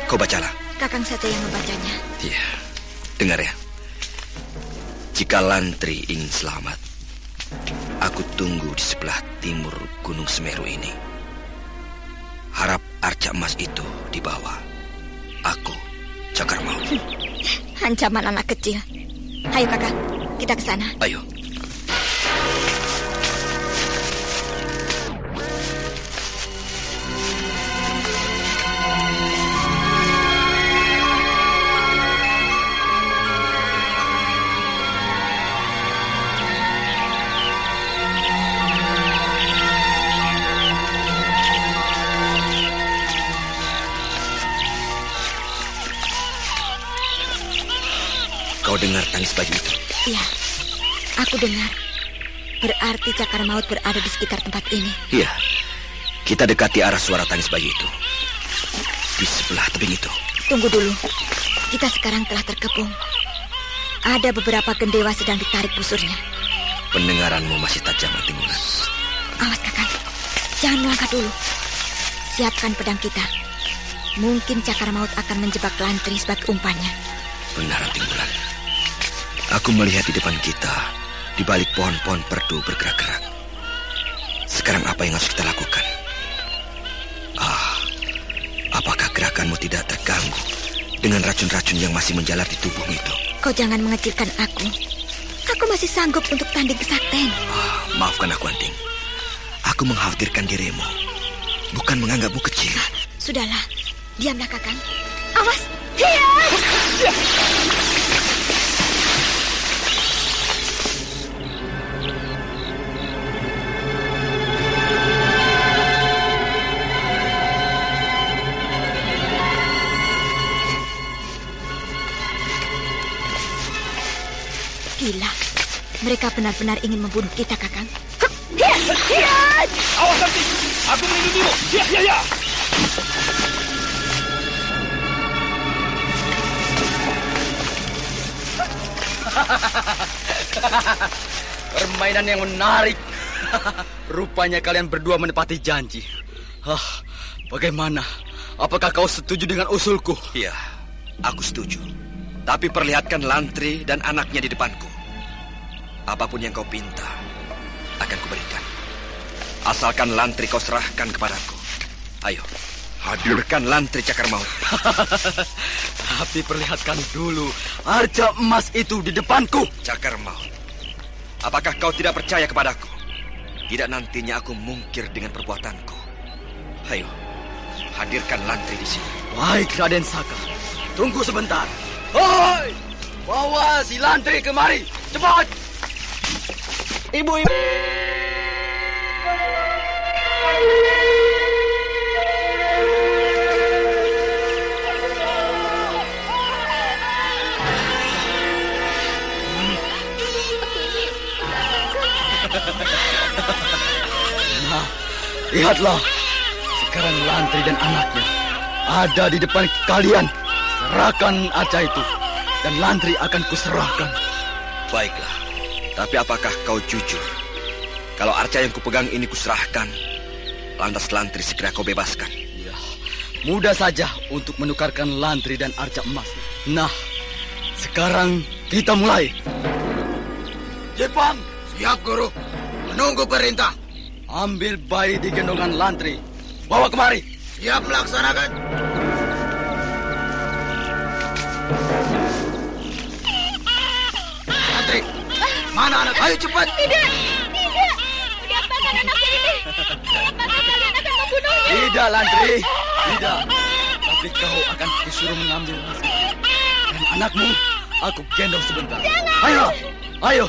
kau bacalah. Kakang saja yang membacanya. Iya, dengar ya. Jika Lantri ingin selamat, aku tunggu di sebelah timur Gunung Semeru ini. Harap arca emas itu dibawa. Aku, Cakar Maut. Ancaman anak kecil. Ayo kakak, kita ke sana. Ayo. Kau dengar tangis bayi itu? Iya, aku dengar. Berarti Cakar Maut berada di sekitar tempat ini. Iya, kita dekati arah suara tangis bayi itu. Di sebelah tebing itu. Tunggu dulu, kita sekarang telah terkepung. Ada beberapa gendewa sedang ditarik busurnya. Pendengaranmu masih tajam, Anting Wulan. Awas kakak, jangan melangkah dulu. Siapkan pedang kita. Mungkin Cakar Maut akan menjebak Lantri sebagai umpannya. Benar, Anting Wulan. Aku melihat di depan kita, di balik pohon-pohon perdu bergerak-gerak. Sekarang apa yang harus kita lakukan? Apakah gerakanmu tidak terganggu dengan racun-racun yang masih menjalar di tubuhmu itu? Kau jangan mengecilkan aku. Aku masih sanggup untuk tanding kesaktian. Maafkan aku, Anting. Aku mengkhawatirkan dirimu, bukan menganggapmu kecil. Sudahlah, diamlah kakang. Awas! Hiya! Gila, mereka benar-benar ingin membunuh kita, kakang. Awas nanti, aku melindungimu. Ya. Permainan yang menarik. Rupanya kalian berdua menepati janji. Bagaimana? Apakah kau setuju dengan usulku? Iya, aku setuju. Tapi perlihatkan Lantri dan anaknya di depanku. Apapun yang kau pinta, akan kuberikan. Asalkan Lantri kau serahkan kepadaku. Ayo, hadirkan Lantri Cakar Maut. Tapi perlihatkan dulu arca emas itu di depanku. Cakar Maut, apakah kau tidak percaya kepadaku? Tidak nantinya aku mungkir dengan perbuatanku. Ayo, hadirkan Lantri di sini. Baik, Raden Saka. Tunggu sebentar. Hoi! Bawa si Lantri kemari. Cepat! Ibu. Nah, lihatlah. Sekarang Lantri dan anaknya ada di depan kalian. Serahkan arca itu, dan Lantri akan kuserahkan. Baiklah, tapi apakah kau jujur? Kalau arca yang kupegang ini kuserahkan, lantas Lantri segera kau bebaskan. Ya, mudah saja untuk menukarkan Lantri dan arca emas. Nah, sekarang kita mulai. Jepang, siap guru. Menunggu perintah. Ambil bayi di gendongan Lantri. Bawa kemari. Siap melaksanakan. Lantri, mana anak? Ayo cepat. Tidak. Lepaskan anakku ini. Lepaskan, kalian akan membunuhnya. Tidak, Lantri. Tidak. Tapi kau akan disuruh mengambil nasi. Dan anakmu, aku gendong sebentar. Jangan. Ayo.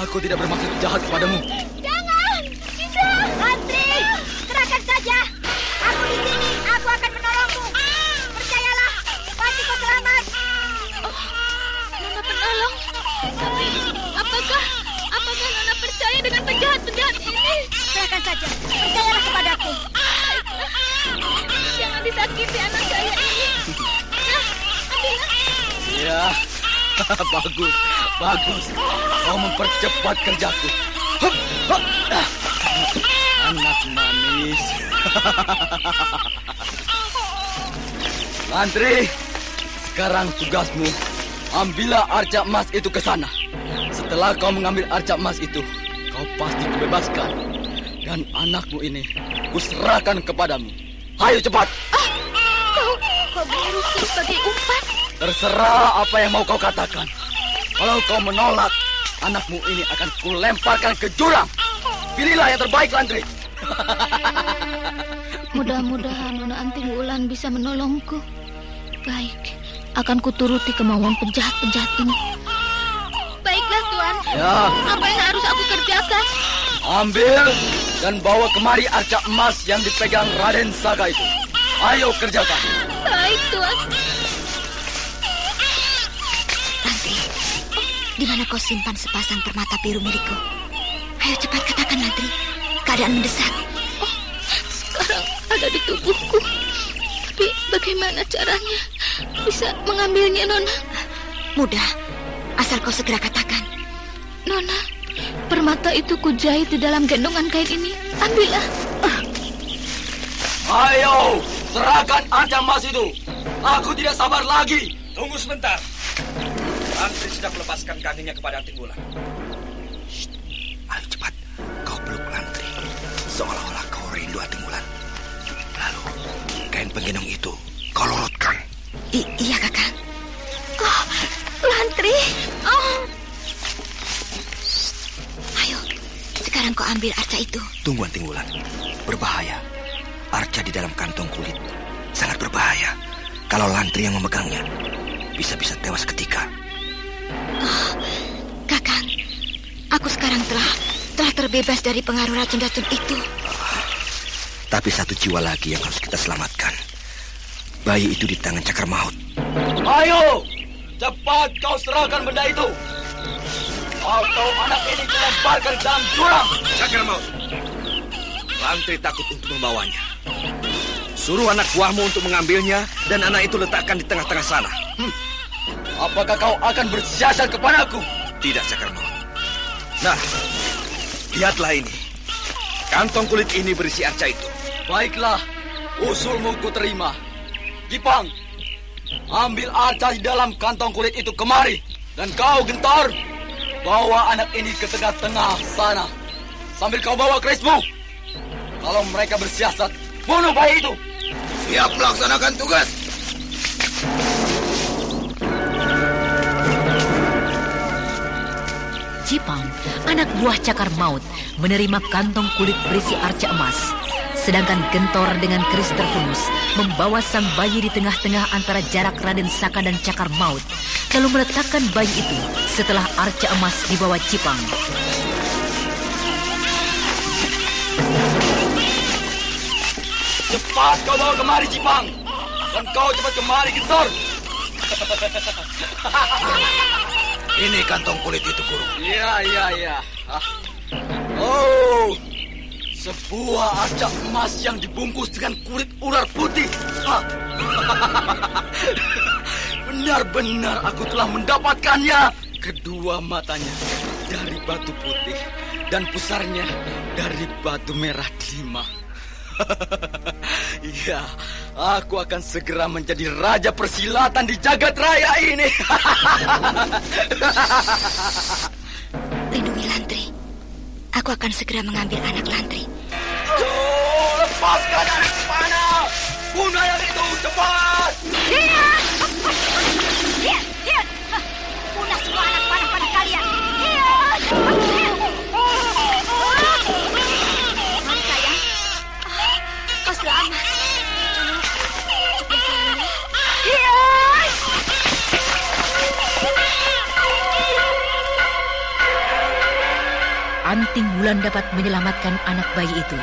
Aku tidak bermaksud jahat kepadamu. Jangan. Tidak. Lantri, serahkan saja. Aku di sini. Aku akan menolongmu. Percayalah. Pasti kau selamat. Nona penolong. Tapi apakah Nona percaya dengan penjahat-penjahat ini? Serahkan saja. Percayalah kepadaku. Jangan disakiti anak saya ini. Ambillah. Ya, bagus. Kau mempercepat kerjaku. Anak manis. Lantri, sekarang tugasmu, ambillah arca emas itu ke sana. Setelah kau mengambil arca emas itu, kau pasti kubebaskan. Dan anakmu ini, kuserahkan kepadamu. Ayo cepat. Kau menyuruhku sebagai umpan. Terserah apa yang mau kau katakan. Kalau kau menolak, anakmu ini akan kulemparkan ke jurang. Pilihlah yang terbaik, Lantri. Mudah-mudahan Nona Anting Wulan bisa menolongku. Baik, akan kuturuti kemauan penjahat-penjahat ini. Baiklah, Tuan. Ya. Apa yang harus aku kerjakan? Ambil dan bawa kemari arca emas yang dipegang Raden Saka itu. Ayo kerjakan. Baik, Tuan. Lantri, di mana kau simpan sepasang permata biru milikku? Ayo cepat katakan, Lantri. Keadaan mendesak. Sekarang ada di tubuhku. Tapi bagaimana caranya bisa mengambilnya, Nona? Mudah, asal kau segera katakan. Nona, permata itu kujahit di dalam gendongan kain ini. Ambillah. Ayo, serahkan arca emas itu. Aku tidak sabar lagi. Tunggu sebentar. Lantri sedang melepaskan kakinya kepada Anting Wulan. Ayo cepat, kau peluk Lantri. Seolah-olah kau rindu Anting Wulan. Lalu, kain penggendong itu kau lorotkan. Iya, Kakak. Oh, Lantri. Oh. Ayo, sekarang kau ambil arca itu. Tunggu Anting Wulan. Berbahaya. Arca di dalam kantong kulit sangat berbahaya. Kalau Lantri yang memegangnya, bisa-bisa tewas ketika. Oh, Kakang, aku sekarang telah terbebas dari pengaruh racun-racun itu. Tapi satu jiwa lagi yang harus kita selamatkan. Bayi itu di tangan Cakar Maut. Ayo, cepat kau serahkan benda itu. Atau anak ini dilemparkan dalam jurang. Cakar Maut, Lantri takut untuk membawanya. Suruh anak buahmu untuk mengambilnya dan anak itu letakkan di tengah-tengah sana. Apakah kau akan bersiasat kepadaku? Tidak, Cakar Maut. Nah, lihatlah ini. Kantong kulit ini berisi arca itu. Baiklah, usulmu ku terima. Jipang, ambil arca di dalam kantong kulit itu kemari. Dan kau, Gentor, bawa anak ini ke tengah-tengah sana. Sambil kau bawa kerismu. Kalau mereka bersiasat, bunuh bayi itu. Siap melaksanakan tugas. Jipang, anak buah Cakar Maut, menerima kantong kulit berisi arca emas. Sedangkan Gentor dengan keris tertulus membawa sang bayi di tengah-tengah antara jarak Raden Saka dan Cakar Maut, lalu meletakkan bayi itu setelah arca emas dibawa Jipang. Cepat kau bawa kemari, Jipang. Dan kau cepat kemari, Gentor. Ini kantong kulit itu, Guru. Iya. Oh, sebuah arca emas yang dibungkus dengan kulit ular putih. Benar-benar aku telah mendapatkannya. Kedua matanya dari batu putih dan pusarnya dari batu merah delima. Iya, aku akan segera menjadi raja persilatan di jagat raya ini. Lindungi Lantri. Aku akan segera mengambil anak Lantri. Oh, lepaskan anak panah. Bunuh yang itu, cepat. Lihat. Punah semua anak panah kalian. Kau selamat. Anting Wulan dapat menyelamatkan anak bayi itu.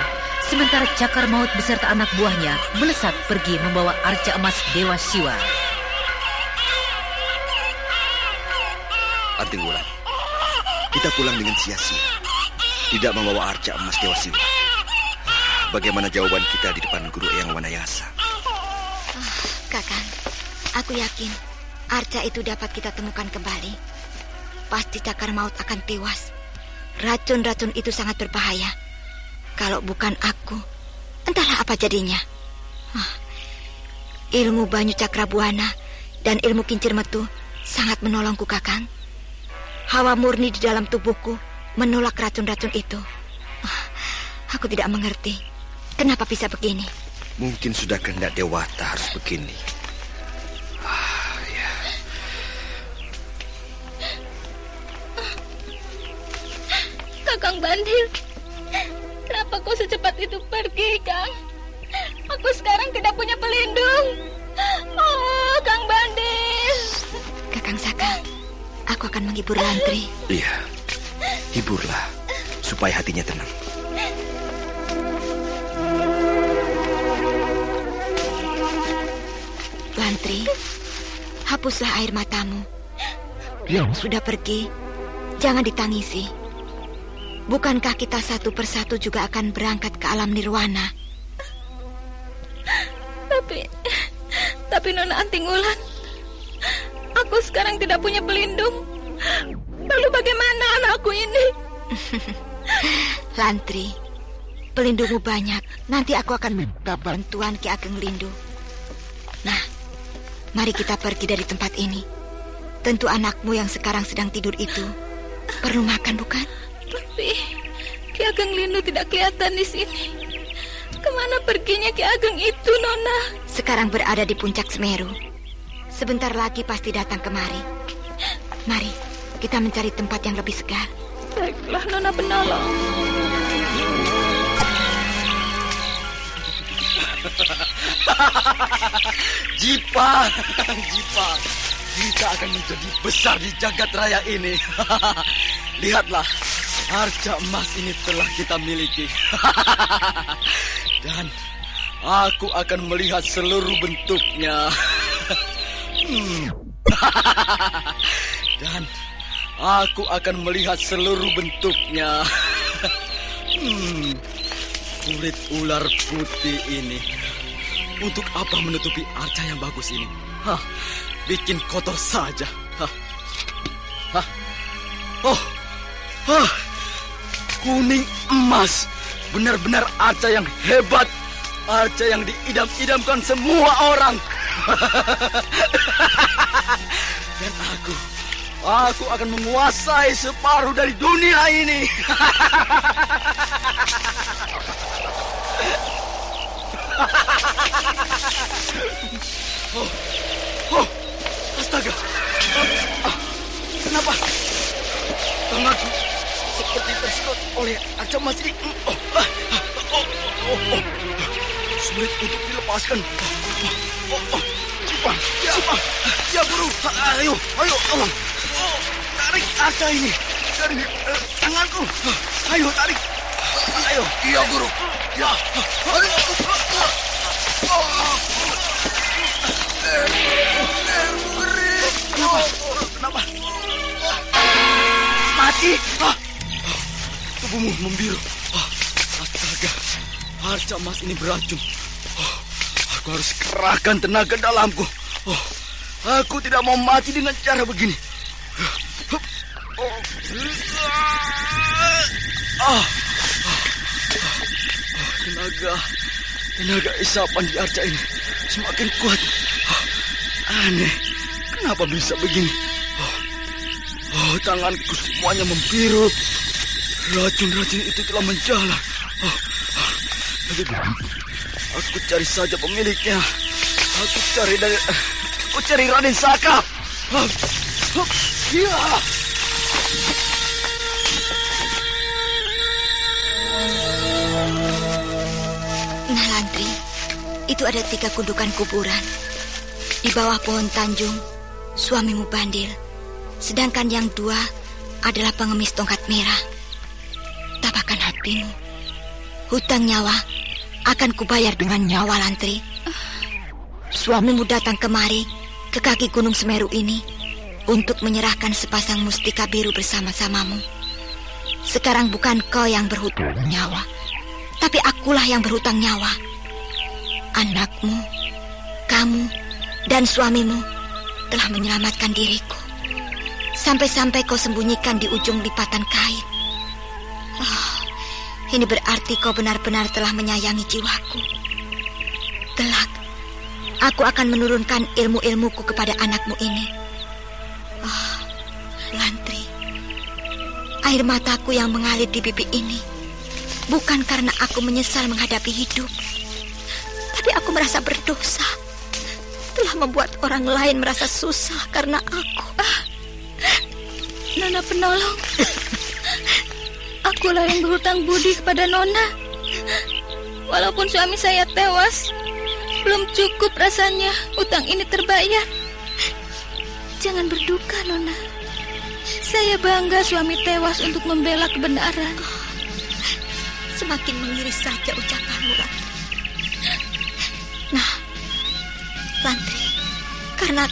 Sementara Cakar Maut beserta anak buahnya melesat pergi membawa arca emas Dewa Siwa. Anting Wulan, kita pulang dengan sia-sia. Tidak membawa arca emas Dewa Siwa. Bagaimana jawaban kita di depan Guru Eyang Wanayasa? Kakang, aku yakin arca itu dapat kita temukan kembali. Pasti Cakar Maut akan tewas. Racun-racun itu sangat berbahaya. Kalau bukan aku, entahlah apa jadinya. Ilmu Banyu Cakrabuana dan ilmu Kincir Metu sangat menolongku, Kakang. Hawa murni di dalam tubuhku menolak racun-racun itu. Aku tidak mengerti kenapa bisa begini. Mungkin sudah kehendak Dewata harus begini. Ya. Kakang Bandil, kenapa kau secepat itu pergi, Kang? Aku sekarang tidak punya pelindung. Oh, Kang Bandil. Kakang Saka, aku akan menghibur Lantri. Iya, hiburlah supaya hatinya tenang. Lantri, hapuslah air matamu. Yang sudah pergi, jangan ditangisi. Bukankah kita satu persatu juga akan berangkat ke alam nirwana? Tapi Nona Antingulan, aku sekarang tidak punya pelindung. Lalu bagaimana anakku ini? Lantri, pelindungmu banyak. Nanti aku akan minta bantuan Ki Ageng Lindu. Nah, mari kita pergi dari tempat ini. Tentu anakmu yang sekarang sedang tidur itu perlu makan, bukan? Tapi Ki Ageng Lindu tidak kelihatan di sini. Kemana perginya Ki Ageng itu, Nona? Sekarang berada di puncak Semeru. Sebentar lagi pasti datang kemari. Mari, kita mencari tempat yang lebih segar. Baiklah, Nona Penolong. Jipang, kita akan menjadi besar di jagat raya ini. Lihatlah, harca emas ini telah kita miliki. Dan aku akan melihat seluruh bentuknya. Dan aku akan melihat seluruh bentuknya. Kulit ular putih ini untuk apa menutupi arca yang bagus ini? Bikin kotor saja. Kuning emas, benar-benar arca yang hebat, arca yang diidam-idamkan semua orang. Dan aku akan menguasai separuh dari dunia ini. Astaga, kenapa tanganku seperti tersedot oleh arca emas ini? Sulit untuk dilepaskan. Cepat, ya guru, ayo, tarik arca ini dari tanganku. Ayo tarik, ayo. Iya guru. Ya, ayo. Kenapa? Mati? Tubuhmu membiru. Astaga, harca emas ini beracun. Aku harus kerahkan tenaga dalamku. Aku tidak mau mati dengan cara begini. Tenaga isapan di arca ini semakin kuat. Aneh, kenapa bisa begini? Tanganku semuanya membiru. Racun-racun itu telah menjalar. Aku cari saja pemiliknya. Aku cari Raden Saka. Ya. Nah, Lantri, itu ada 3 gundukan kuburan. Di bawah pohon Tanjung, suamimu Bandil. Sedangkan yang 2 adalah pengemis tongkat merah. Tabahkan hatimu. Hutang nyawa akan kubayar dengan nyawa, Lantri. Suamimu datang kemari ke kaki Gunung Semeru ini untuk menyerahkan sepasang mustika biru bersama-samamu. Sekarang bukan kau yang berhutang nyawa, tapi akulah yang berhutang nyawa. Anakmu, kamu, dan suamimu telah menyelamatkan diriku. Sampai-sampai kau sembunyikan di ujung lipatan kain. Ini berarti kau benar-benar telah menyayangi jiwaku. Kelak, aku akan menurunkan ilmu-ilmuku kepada anakmu ini. Oh, Lantri, air mataku yang mengalir di pipi ini bukan karena aku menyesal menghadapi hidup, tapi aku merasa berdosa telah membuat orang lain merasa susah karena aku. Nona penolong, akulah yang berhutang budi kepada Nona. Walaupun suami saya tewas, belum cukup rasanya utang ini terbayar. Jangan berduka, Nona. Saya bangga suami tewas untuk membela kebenaran. Semakin mengiris saja ucapanmu, Lantri. Nah, Lantri, karena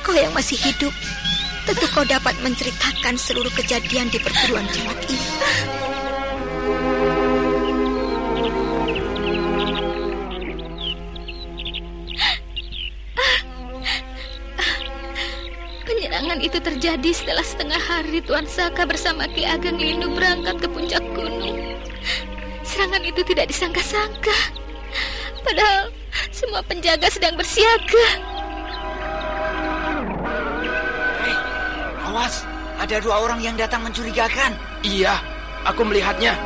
kau yang masih hidup, tentu kau dapat menceritakan seluruh kejadian di perguruan jimat ini. Penyerangan itu terjadi setelah setengah hari Tuan Saka bersama Ki Ageng Lindu berangkat ke puncak gunung. Serangan itu tidak disangka-sangka, padahal semua penjaga sedang bersiaga. Awas, ada 2 orang yang datang mencurigakan. Iya, aku melihatnya.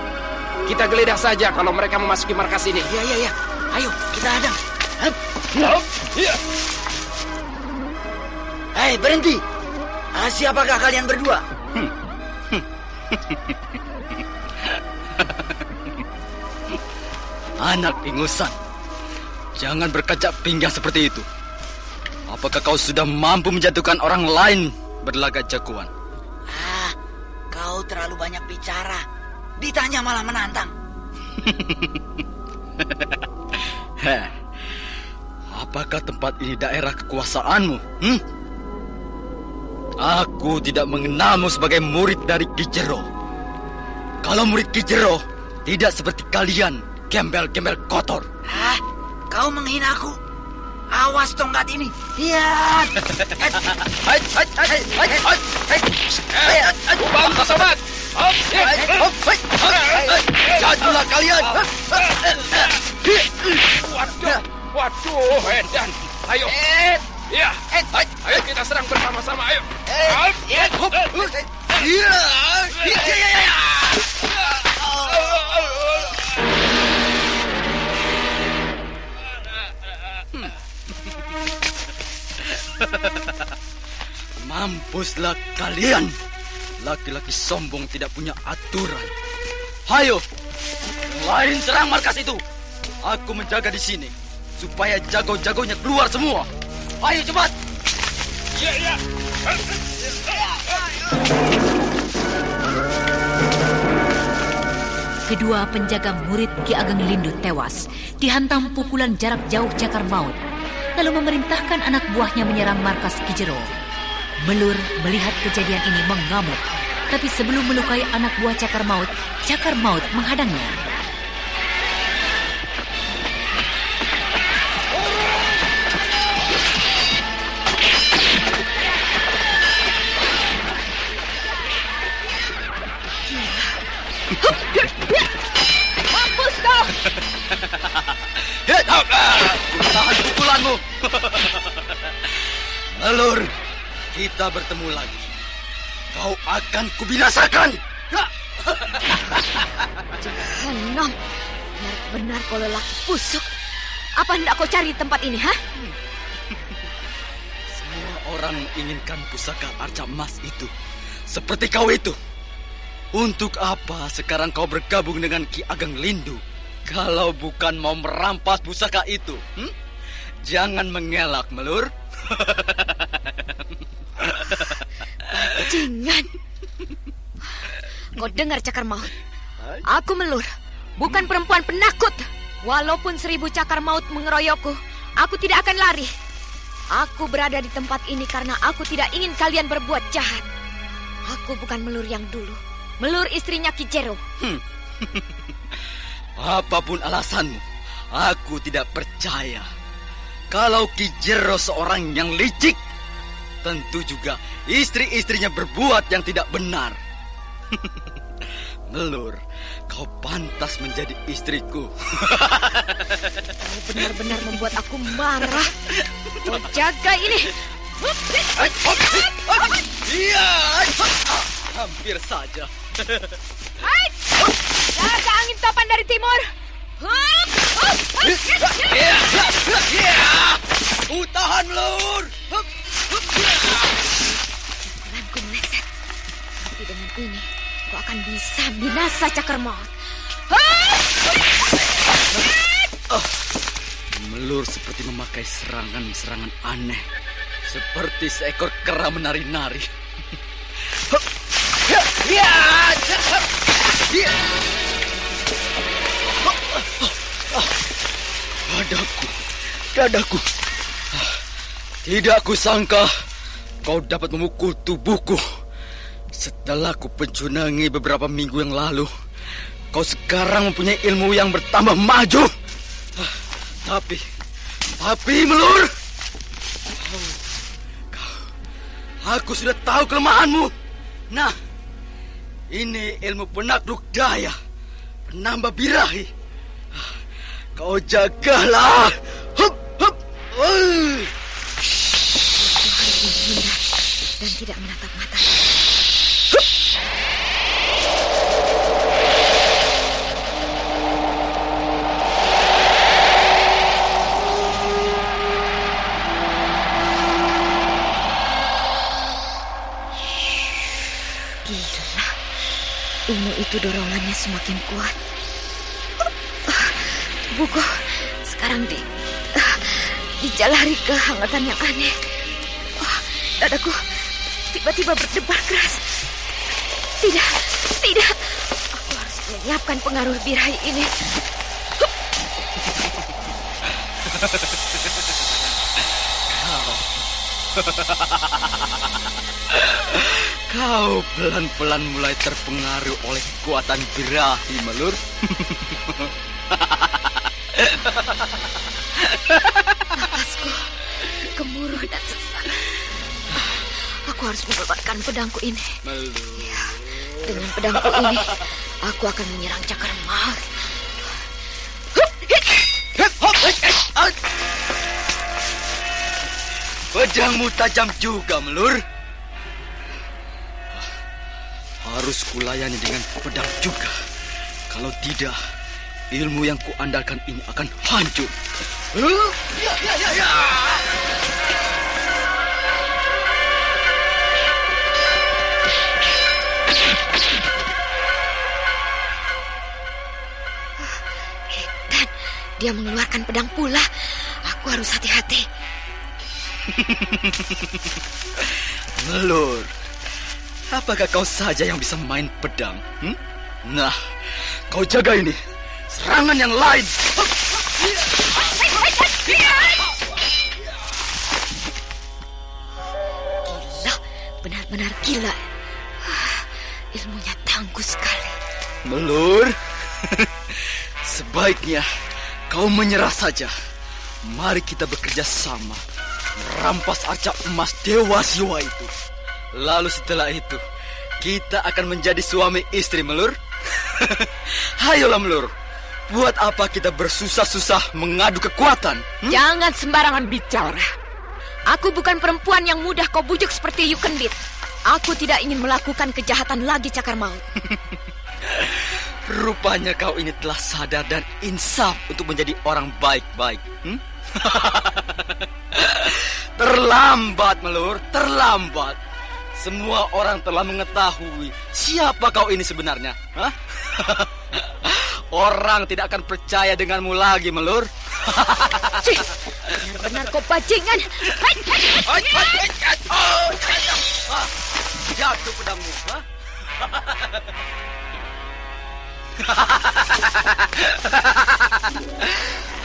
Kita geledah saja kalau mereka memasuki markas ini. Iya. Ayo, kita hadang. Hei, berhenti. Siapakah kalian berdua? Anak ingusan, jangan berkacak pinggang seperti itu. Apakah kau sudah mampu menjatuhkan orang lain berlagak jagoan? Kau terlalu banyak bicara. Ditanya malah menantang. Apakah tempat ini daerah kekuasaanmu? Aku tidak mengenalmu sebagai murid dari Ki Jero. Kalau murid Ki Jero tidak seperti kalian, gembel-gembel kotor. Kau menghina aku. Awas tongkat ini. Iya. Bantu sobat. Jadulah kalian. Waduh, Edan. Ayo. Ya. Ayo kita serang bersama-sama. Ayo. Mampuslah kalian. Laki-laki sombong tidak punya aturan. Hayo, lain serang markas itu. Aku menjaga di sini supaya jago-jagonya keluar semua. Ayo cepat. Iya. Kedua penjaga murid Ki Ageng Lindu tewas dihantam pukulan jarak jauh cakar maut, lalu memerintahkan anak buahnya menyerang markas Ki Jero. Melur melihat kejadian ini mengamuk, tapi sebelum melukai anak buah cakar maut menghadangnya. Mampus kau! Tahan pukulanmu. Melur, kita bertemu lagi. Kau akan kubinasakan. Jahanam, benar-benar kau lelaki busuk. Apa hendak kau cari di tempat ini, Semua orang menginginkan pusaka arca emas itu, seperti kau itu. Untuk apa sekarang kau bergabung dengan Ki Ageng Lindu, kalau bukan mau merampas pusaka itu? Jangan mengelak, Melur. Bajingan. Kau dengar cakar maut? Aku Melur, bukan perempuan penakut. Walaupun 1000 cakar maut mengeroyokku, aku tidak akan lari. Aku berada di tempat ini karena aku tidak ingin kalian berbuat jahat. Aku bukan Melur yang dulu. Melur istrinya Ki Jero. Apapun alasanmu, aku tidak percaya. Kalau Ki Jero seorang yang licik, tentu juga istri-istrinya berbuat yang tidak benar. Melur, kau pantas menjadi istriku. Kau benar-benar membuat aku marah. Kau jaga ini. Iya, hampir saja. Hai! Jaga angin topan dari timur. Tahan, Melur. Pukulanku meleset. Tapi dengan ini, kau akan bisa binasa cakar maut. Melur seperti memakai serangan-serangan aneh. Seperti seekor kera menari-nari. Dadaku. Tidak kusangka kau dapat memukul tubuhku. Setelah ku pencunangi beberapa minggu yang lalu, kau sekarang mempunyai ilmu yang bertambah maju. Tapi Melur, aku sudah tahu kelemahanmu. Nah, ini ilmu penakluk daya, penambah birahi. Kau jagalah. Dan tidak menatap mata. Gila, ilmu itu dorongannya semakin kuat. Tubuhku sekarang dijalari kehangatan yang aneh. Dadaku tiba-tiba berdebar keras. Tidak. Aku harus menyiapkan pengaruh birahi ini. Kau pelan-pelan mulai terpengaruh oleh kekuatan birahi, Melur. Napasku gemuruh dan sesak. Aku harus mengeluarkan pedangku ini. Ya, dengan pedangku ini, aku akan menyerang cakar maut. Pedangmu tajam juga, Melur. Harus kulayani dengan pedang juga. Kalau tidak, ilmu yang kuandalkan ini akan hancur. Dan dia mengeluarkan pedang pula. Aku harus hati-hati. Melur, apakah kau saja yang bisa main pedang? Nah, kau jaga ini. Serangan yang lain. Gila, benar-benar gila. Ilmunya tangguh sekali. Melur, sebaiknya kau menyerah saja. Mari kita bekerja sama, merampas arca emas Dewa Siwa itu. Lalu setelah itu, kita akan menjadi suami istri, Melur. Hayolah, Melur. Buat apa kita bersusah-susah mengadu kekuatan? Jangan sembarangan bicara. Aku bukan perempuan yang mudah kau bujuk seperti Yukendit. Aku tidak ingin melakukan kejahatan lagi, cakar maut. Rupanya kau ini telah sadar dan insaf untuk menjadi orang baik-baik. Terlambat, Melur, terlambat. Semua orang telah mengetahui siapa kau ini sebenarnya. Orang tidak akan percaya denganmu lagi, Melur. Cih, benar-benar kau bajingan. Jatuh pedangmu.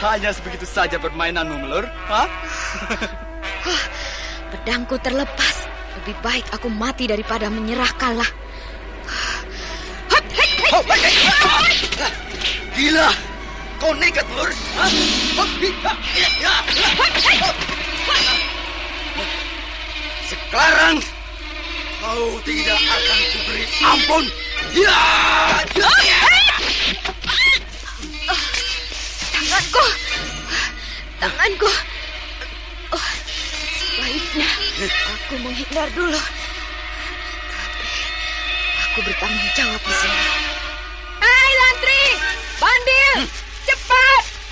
Hanya sebegitu saja permainanmu, Melur. Pedangku terlepas. Lebih baik aku mati daripada menyerah kalah. Gila, kau nekat, Melur. Sekarang kau tidak akan kuberi ampun. Tanganku. Sebaiknya aku menghindar dulu. Tapi aku bertanggung jawab di sini. Hei Lantri, Bandil,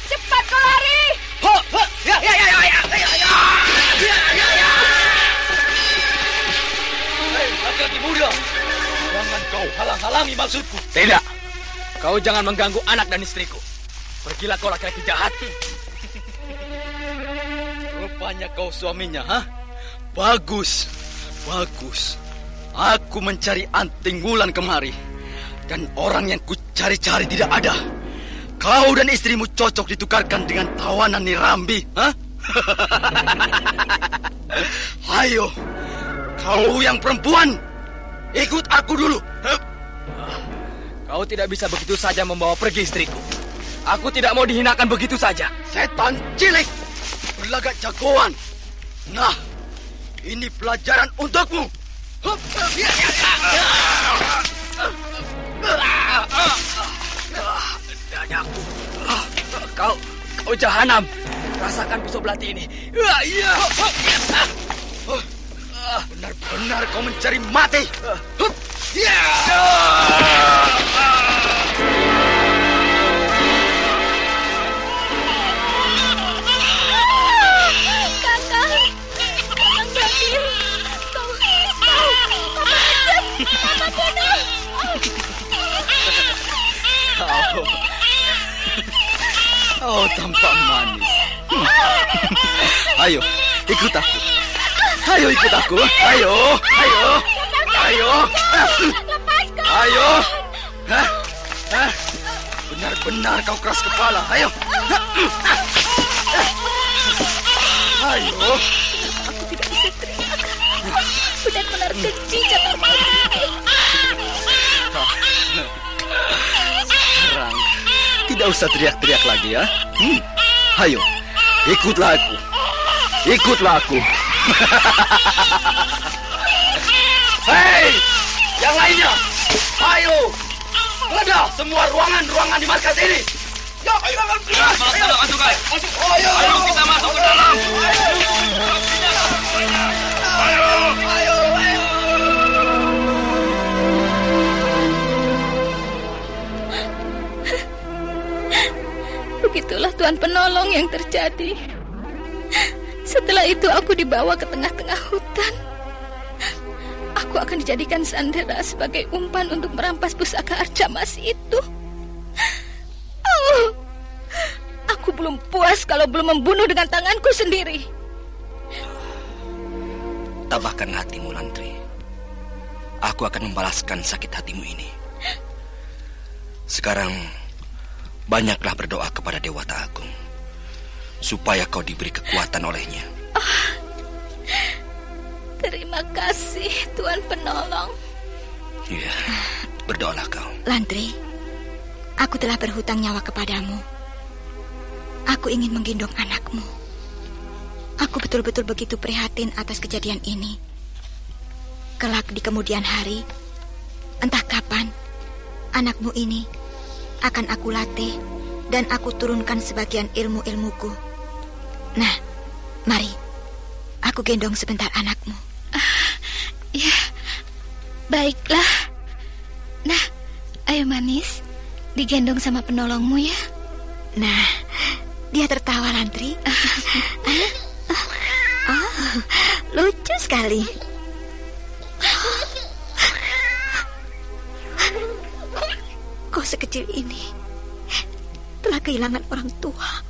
cepat kau lari. Hei, laki-laki muda, jangan kau halang-halangi maksudku. Tidak, kau jangan mengganggu anak dan istriku. Pergilah kau laki-laki jahat. Rupanya kau suaminya, ha? Bagus. Aku mencari Anting Wulan kemari, dan orang yang kucari-cari tidak ada. Kau dan istrimu cocok ditukarkan dengan tawanan Nirambi, ha? Ayo, kau yang perempuan, ikut aku dulu. Kau tidak bisa begitu saja membawa pergi istriku. Aku tidak mau dihinakan begitu saja. Setan cilik, berlagak jagoan. Nah, ini pelajaran untukmu. Dadaku. Kau jahanam. Rasakan pisau belati ini. Benar-benar kau mencari mati. Oh, tampak manis. Ayo, ikut aku. Ayo, ikut aku. Ayo. Benar-benar kau keras kepala. Ayo. Aku tidak bisa teriak. Benar-benar benci catar mati. Sekarang tidak usah teriak-teriak lagi ya. Ayo, ikutlah aku. Hei, yang lainnya, ayo, geledah semua ruangan di markas ini. Ayo, masuk guys. Ayo, kita masuk ke dalam. Ayo. Begitulah Tuan Penolong yang terjadi. Setelah itu aku dibawa ke tengah-tengah hutan. Aku akan dijadikan sandera sebagai umpan untuk merampas pusaka arca emas itu. Oh, aku belum puas kalau belum membunuh dengan tanganku sendiri. Tabahkan hatimu, Lantri. Aku akan membalaskan sakit hatimu ini. Sekarang banyaklah berdoa kepada Dewata Agung supaya kau diberi kekuatan olehnya. Terima kasih, Tuan Penolong. Iya, berdoalah kau. Lantri, aku telah berhutang nyawa kepadamu. Aku ingin menggendong anakmu. Aku betul-betul begitu prihatin atas kejadian ini. Kelak di kemudian hari, entah kapan, anakmu ini akan aku latih dan aku turunkan sebagian ilmu-ilmuku. Nah, mari, aku gendong sebentar anakmu. Ya, baiklah. Nah, ayo manis, digendong sama penolongmu ya. Nah, dia tertawa, Lantri. Lucu sekali. Kau sekecil ini telah kehilangan orang tua.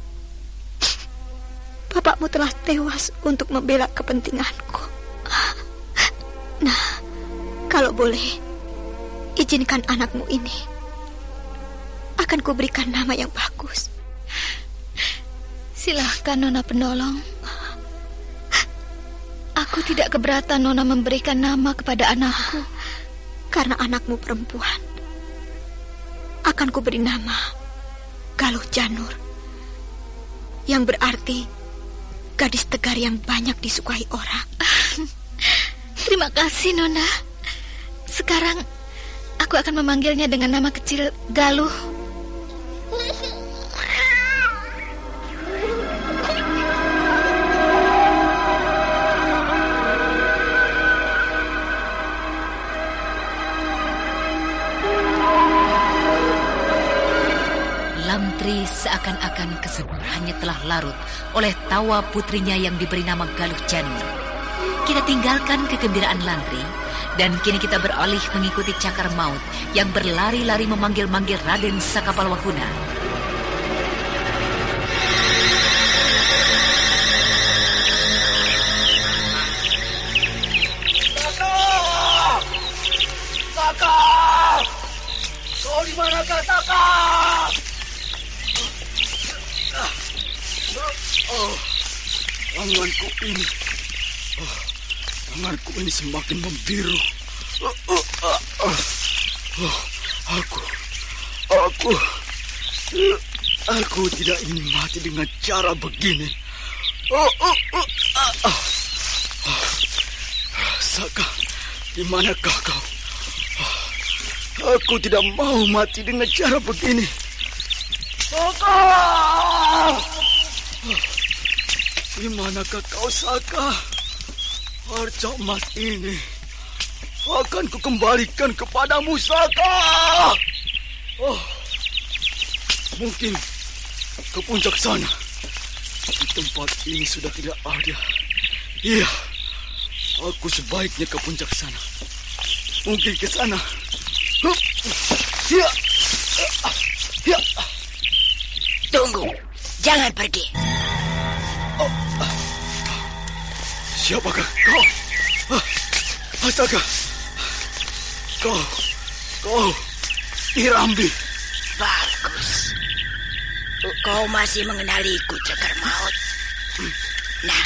Bapakmu telah tewas untuk membela kepentinganku. Nah, kalau boleh, izinkan anakmu ini. Akan kuberikan nama yang bagus. Silahkan, Nona Penolong. Aku tidak keberatan Nona memberikan nama kepada anakku. Karena anakmu perempuan, akan kuberi nama Galuh Janur, yang berarti gadis tegar yang banyak disukai orang. Terima kasih, Nona. Sekarang aku akan memanggilnya dengan nama kecil Galuh. Lamtri seakan-akan kesedihannya telah larut oleh tawa putrinya yang diberi nama Galuh Janur. Kita tinggalkan kegembiraan Lantri dan kini kita beralih mengikuti Cakar Maut yang berlari-lari memanggil-manggil Raden Sakapalwaguna. Saka! Kau di manakah, Saka? Tanganku ini semakin membiru. Aku tidak ingin mati dengan cara begini. Saka, di manakah kau? Aku tidak mau mati dengan cara begini. Saka! Di manakah kau, Saka? Arca emas ini akan kukembalikan kepadamu, Saka. Mungkin ke puncak sana. Di tempat ini sudah tidak ada. Iya, aku sebaiknya ke puncak sana. Mungkin ke sana. Tunggu, jangan pergi. Siapakah kau? Astaga, kau Irambi. Bagus. Kau masih mengenaliku, Cakar Maut. Nah,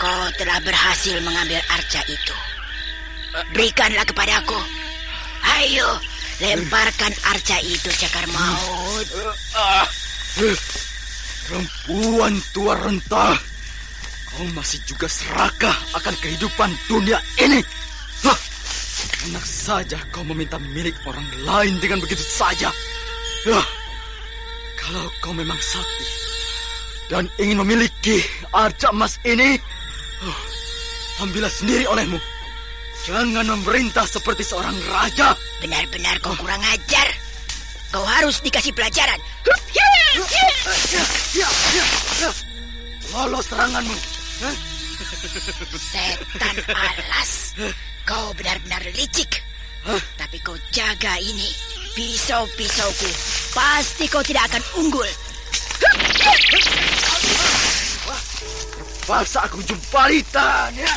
kau telah berhasil mengambil arca itu. Berikanlah kepadaku. Ayo, lemparkan arca itu, Cakar Maut. Perempuan tua renta. Kau masih juga serakah akan kehidupan dunia ini. Enak saja kau meminta milik orang lain dengan begitu saja. Kalau kau memang sakti dan ingin memiliki arca emas ini, ambillah sendiri olehmu. Jangan memerintah seperti seorang raja. Benar-benar kau kurang ajar. Kau harus dikasih pelajaran. Lolos seranganmu. Setan alas. Kau benar-benar licik. Tapi kau jaga ini. Pisau-pisauku. Pasti kau tidak akan unggul. Terpaksa aku jumpalitan, ya.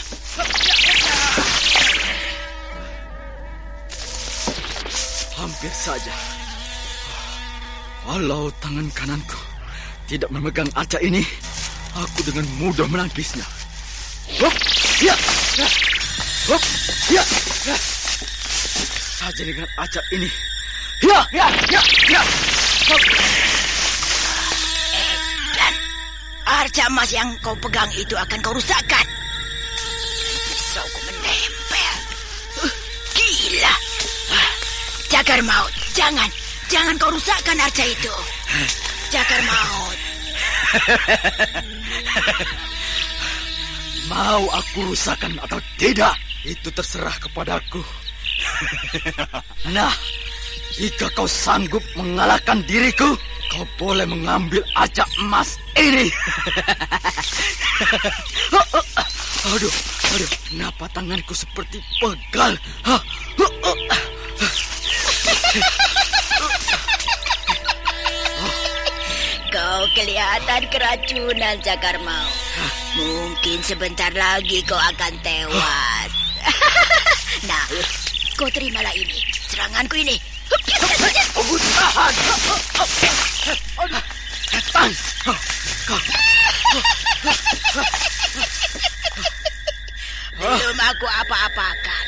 Hampir saja. Walau tangan kananku tidak memegang arca ini, aku dengan mudah menangkisnya. Hop, ya, hop, ya. Saja dengan arca ini. Ya. Hop. Dan arca emas yang kau pegang itu akan kau rusakkan. Pisauku menempel. Gila. Cakar Maut, jangan kau rusakkan arca itu. Cakar Maut. Mau aku rusakkan atau tidak, itu terserah kepadaku. Nah, jika kau sanggup mengalahkan diriku, kau boleh mengambil arca emas ini. Aduh, kenapa tanganku seperti pegal? Kau kelihatan keracunan, Cakar Maut. Mungkin sebentar lagi kau akan tewas. Nah, kau terimalah ini, seranganku ini. Tahan! Setan! Belum aku apa-apakan.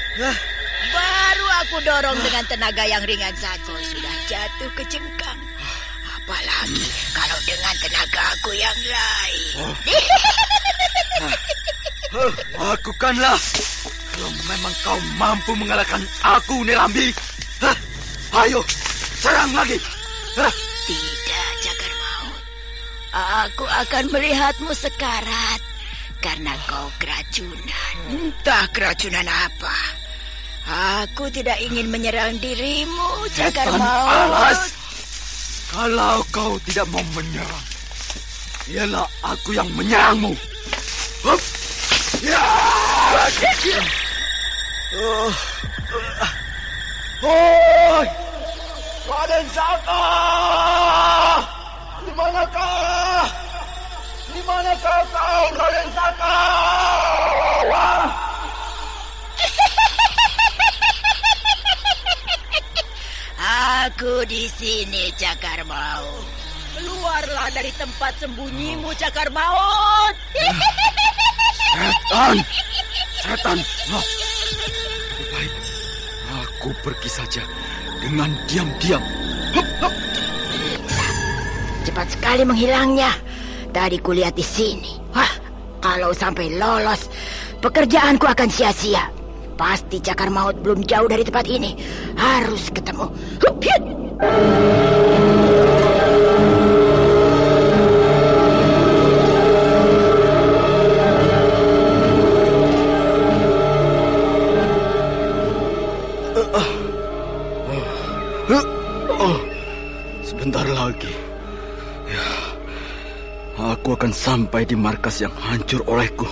Baru aku dorong dengan tenaga yang ringan saja. Kau sudah jatuh ke jengkang. Apalagi kalau dengan tenagaku yang lain. Lakukanlah. Kalau memang kau mampu mengalahkan aku, Nirambi, ayo, serang lagi. Tidak, Cagar Maut. Aku akan melihatmu sekarat karena kau keracunan. Entah keracunan apa. Aku tidak ingin menyerang dirimu, Cagar Setan Maut. alas. Kalau kau tidak mau menyerang, ialah aku yang menyerangmu. Hup. Ya. Hoi, Raden Saka! Di manakah? Di manakah kau, Raden Saka? Wah! Aku di sini, Cagar Maut. Keluarlah dari tempat sembunyimu, Cagar Maut. Setan! Setan! Oh. Lebih baik aku pergi saja dengan diam-diam. Hup, hup. Cepat sekali menghilangnya. Tadi kulihat di sini. Wah, kalau sampai lolos, pekerjaanku akan sia-sia. Pasti Cagar Maut belum jauh dari tempat ini. Harus ketemu. Hup, hiat. Sebentar lagi, ya, aku akan sampai di markas yang hancur olehku.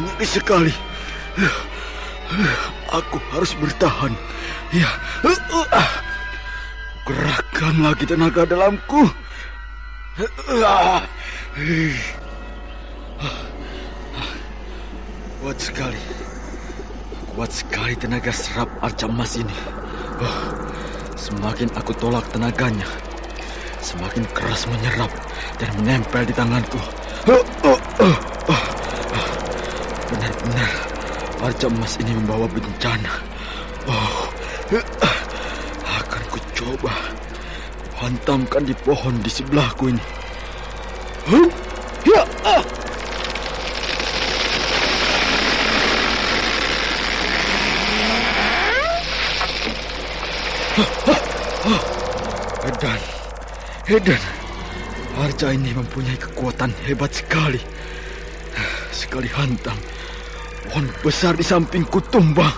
Nyeri sekali. Aku harus bertahan. Ya, gerakkan lagi tenaga dalamku. Kuat sekali tenaga serap arca emas ini. Semakin aku tolak tenaganya, semakin keras menyerap dan menempel di tanganku. Benar-benar arca emas ini membawa bencana. Akan ku coba hantamkan di pohon di sebelahku ini. Edan, arca ini mempunyai kekuatan hebat sekali. Sekali hantam, pohon besar di sampingku tumbang.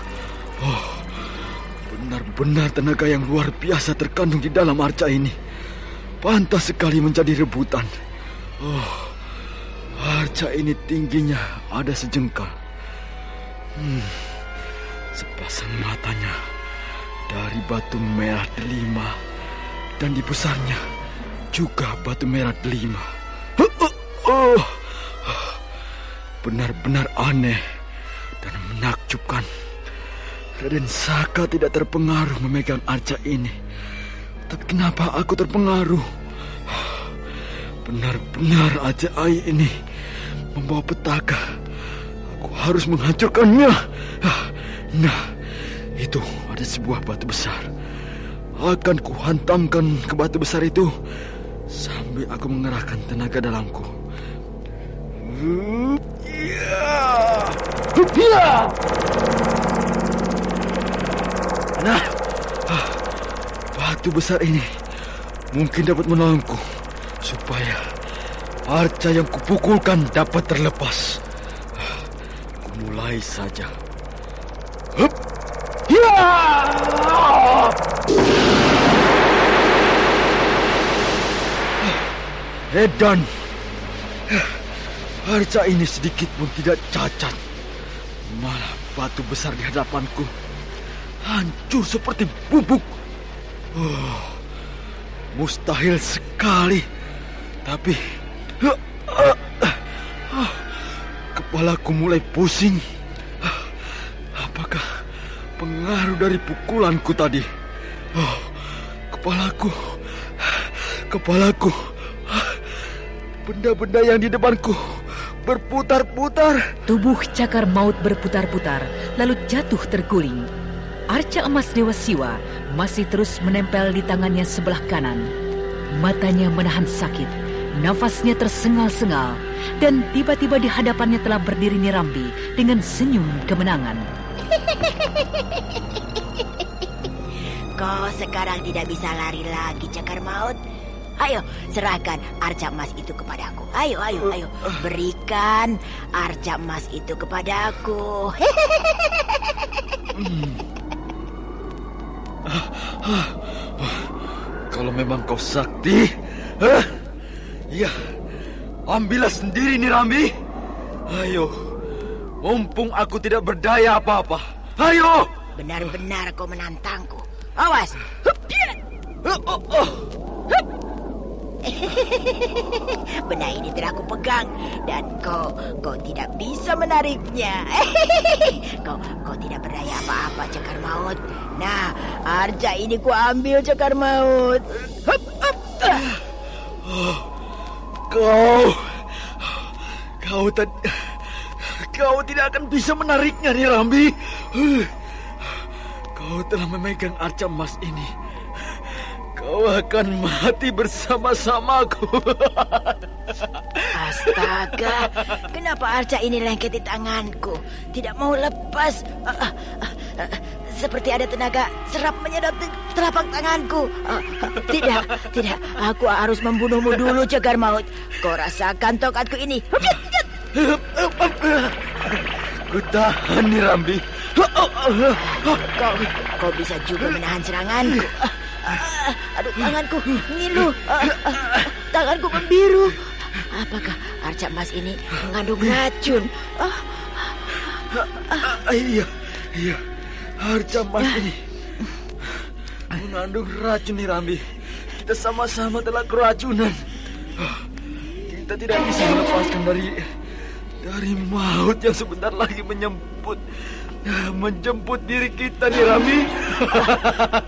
Benar-benar tenaga yang luar biasa terkandung di dalam arca ini. Pantas sekali menjadi rebutan. Arca ini tingginya ada sejengkal. Sepasang matanya dari batu merah delima, dan di pusarnya juga batu merah delima. Benar-benar aneh dan menakjubkan. Raden Saka tidak terpengaruh memegang arca ini. Tapi kenapa aku terpengaruh? Benar-benar ajaib ini membawa petaka. Aku harus menghancurkannya. Nah, itu ada sebuah batu besar. Akan kuhantamkan ke batu besar itu sambil aku mengerahkan tenaga dalamku. Nah, batu besar ini mungkin dapat menolongku supaya arca yang kupukulkan dapat terlepas. Kumulai saja. Hup! Ya! Edan, arca ini sedikit pun tidak cacat. Malah batu besar di hadapanku hancur seperti bubuk. Mustahil sekali. Tapi kepalaku mulai pusing. Apakah pengaruh dari pukulanku tadi? Kepalaku. Benda-benda yang di depanku berputar-putar. Tubuh Cagar Maut berputar-putar, lalu jatuh terguling. Arca emas Dewa Siwa masih terus menempel di tangannya sebelah kanan. Matanya menahan sakit, nafasnya tersengal-sengal, dan tiba-tiba di hadapannya telah berdiri Nirambi dengan senyum kemenangan. Kau sekarang tidak bisa lari lagi, Cakar Maut. Ayo, serahkan arca emas itu kepadaku. Ayo, berikan arca emas itu kepadaku. Kalau memang kau sakti, ya, ambillah sendiri Nirambi. Ayo, mumpung aku tidak berdaya apa-apa. Ayo. Benar-benar kau menantangku. Awas. Benda ini telah aku pegang dan kau tidak bisa menariknya. Kau tidak berdaya apa-apa, Cakar Maut. Nah, arca ini ku ambil, Cakar Maut. Kau tidak akan bisa menariknya, Nirambi. Kau telah memegang arca emas ini. Kau akan mati bersama-samaku. Astaga, kenapa arca ini lengket di tanganku? Tidak mau lepas. Seperti ada tenaga serap menyedot telapak tanganku. Tidak. Aku harus membunuhmu dulu, Cakar Maut. Kau rasakan tokatku ini. Ku tahan, Nirambi. Kau bisa juga menahan seranganku. Aduh, tanganku ngilu. Tanganku membiru. Apakah arca emas ini mengandung racun? Iya. Arca emas ini mengandung racun, Nirambi. Kita sama-sama telah keracunan. Kita tidak bisa melepaskan dari maut yang sebentar lagi menjemput diri kita, Nirambi.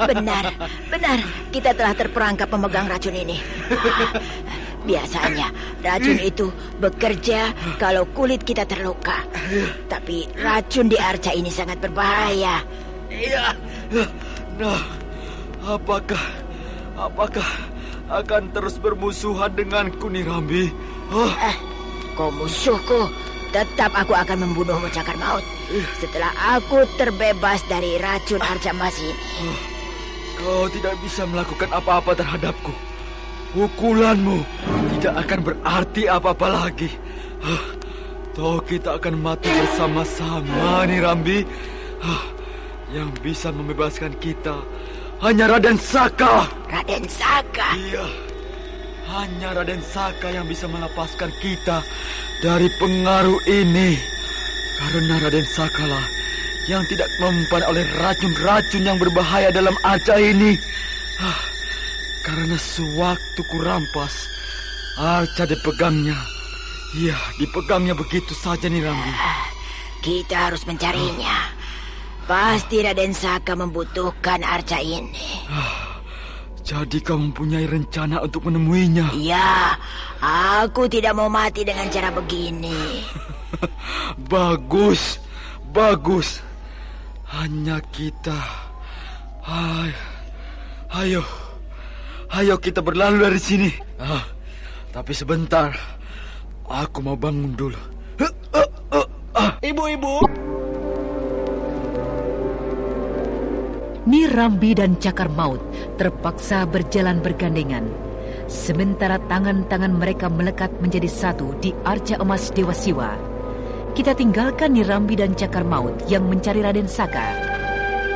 Benar. Kita telah terperangkap pemegang racun ini. Biasanya racun itu bekerja kalau kulit kita terluka. Tapi racun di arca ini sangat berbahaya. Iya. Nah, apakah akan terus bermusuhan denganku, Nirambi? Kau musuhku. Tetap aku akan membunuhmu, Cakar Maut. Setelah aku terbebas dari racun arca emas ini. Kau tidak bisa melakukan apa-apa terhadapku. Pukulanmu tidak akan berarti apa-apa lagi. Toh kita akan mati bersama-sama, Nirambi. Yang bisa membebaskan kita hanya Raden Saka. Raden Saka? Iya. Hanya Raden Saka yang bisa melepaskan kita dari pengaruh ini. Karena Raden Saka lah yang tidak mempan oleh racun-racun yang berbahaya dalam arca ini. Karena sewaktu ku rampas, arca dipegangnya. Iya, dipegangnya begitu saja, Nirambi. Kita harus mencarinya. Pasti Raden Saka membutuhkan arca ini. Jadi kau mempunyai rencana untuk menemuinya? Ya, aku tidak mau mati dengan cara begini. Bagus. Hanya kita. Ayo kita berlalu dari sini. Tapi sebentar, aku mau bangun dulu. Ibu-ibu. Nirambi dan Cakar Maut terpaksa berjalan bergandengan. Sementara tangan-tangan mereka melekat menjadi satu di arca emas Dewa Siwa. Kita tinggalkan Nirambi dan Cakar Maut yang mencari Raden Saka.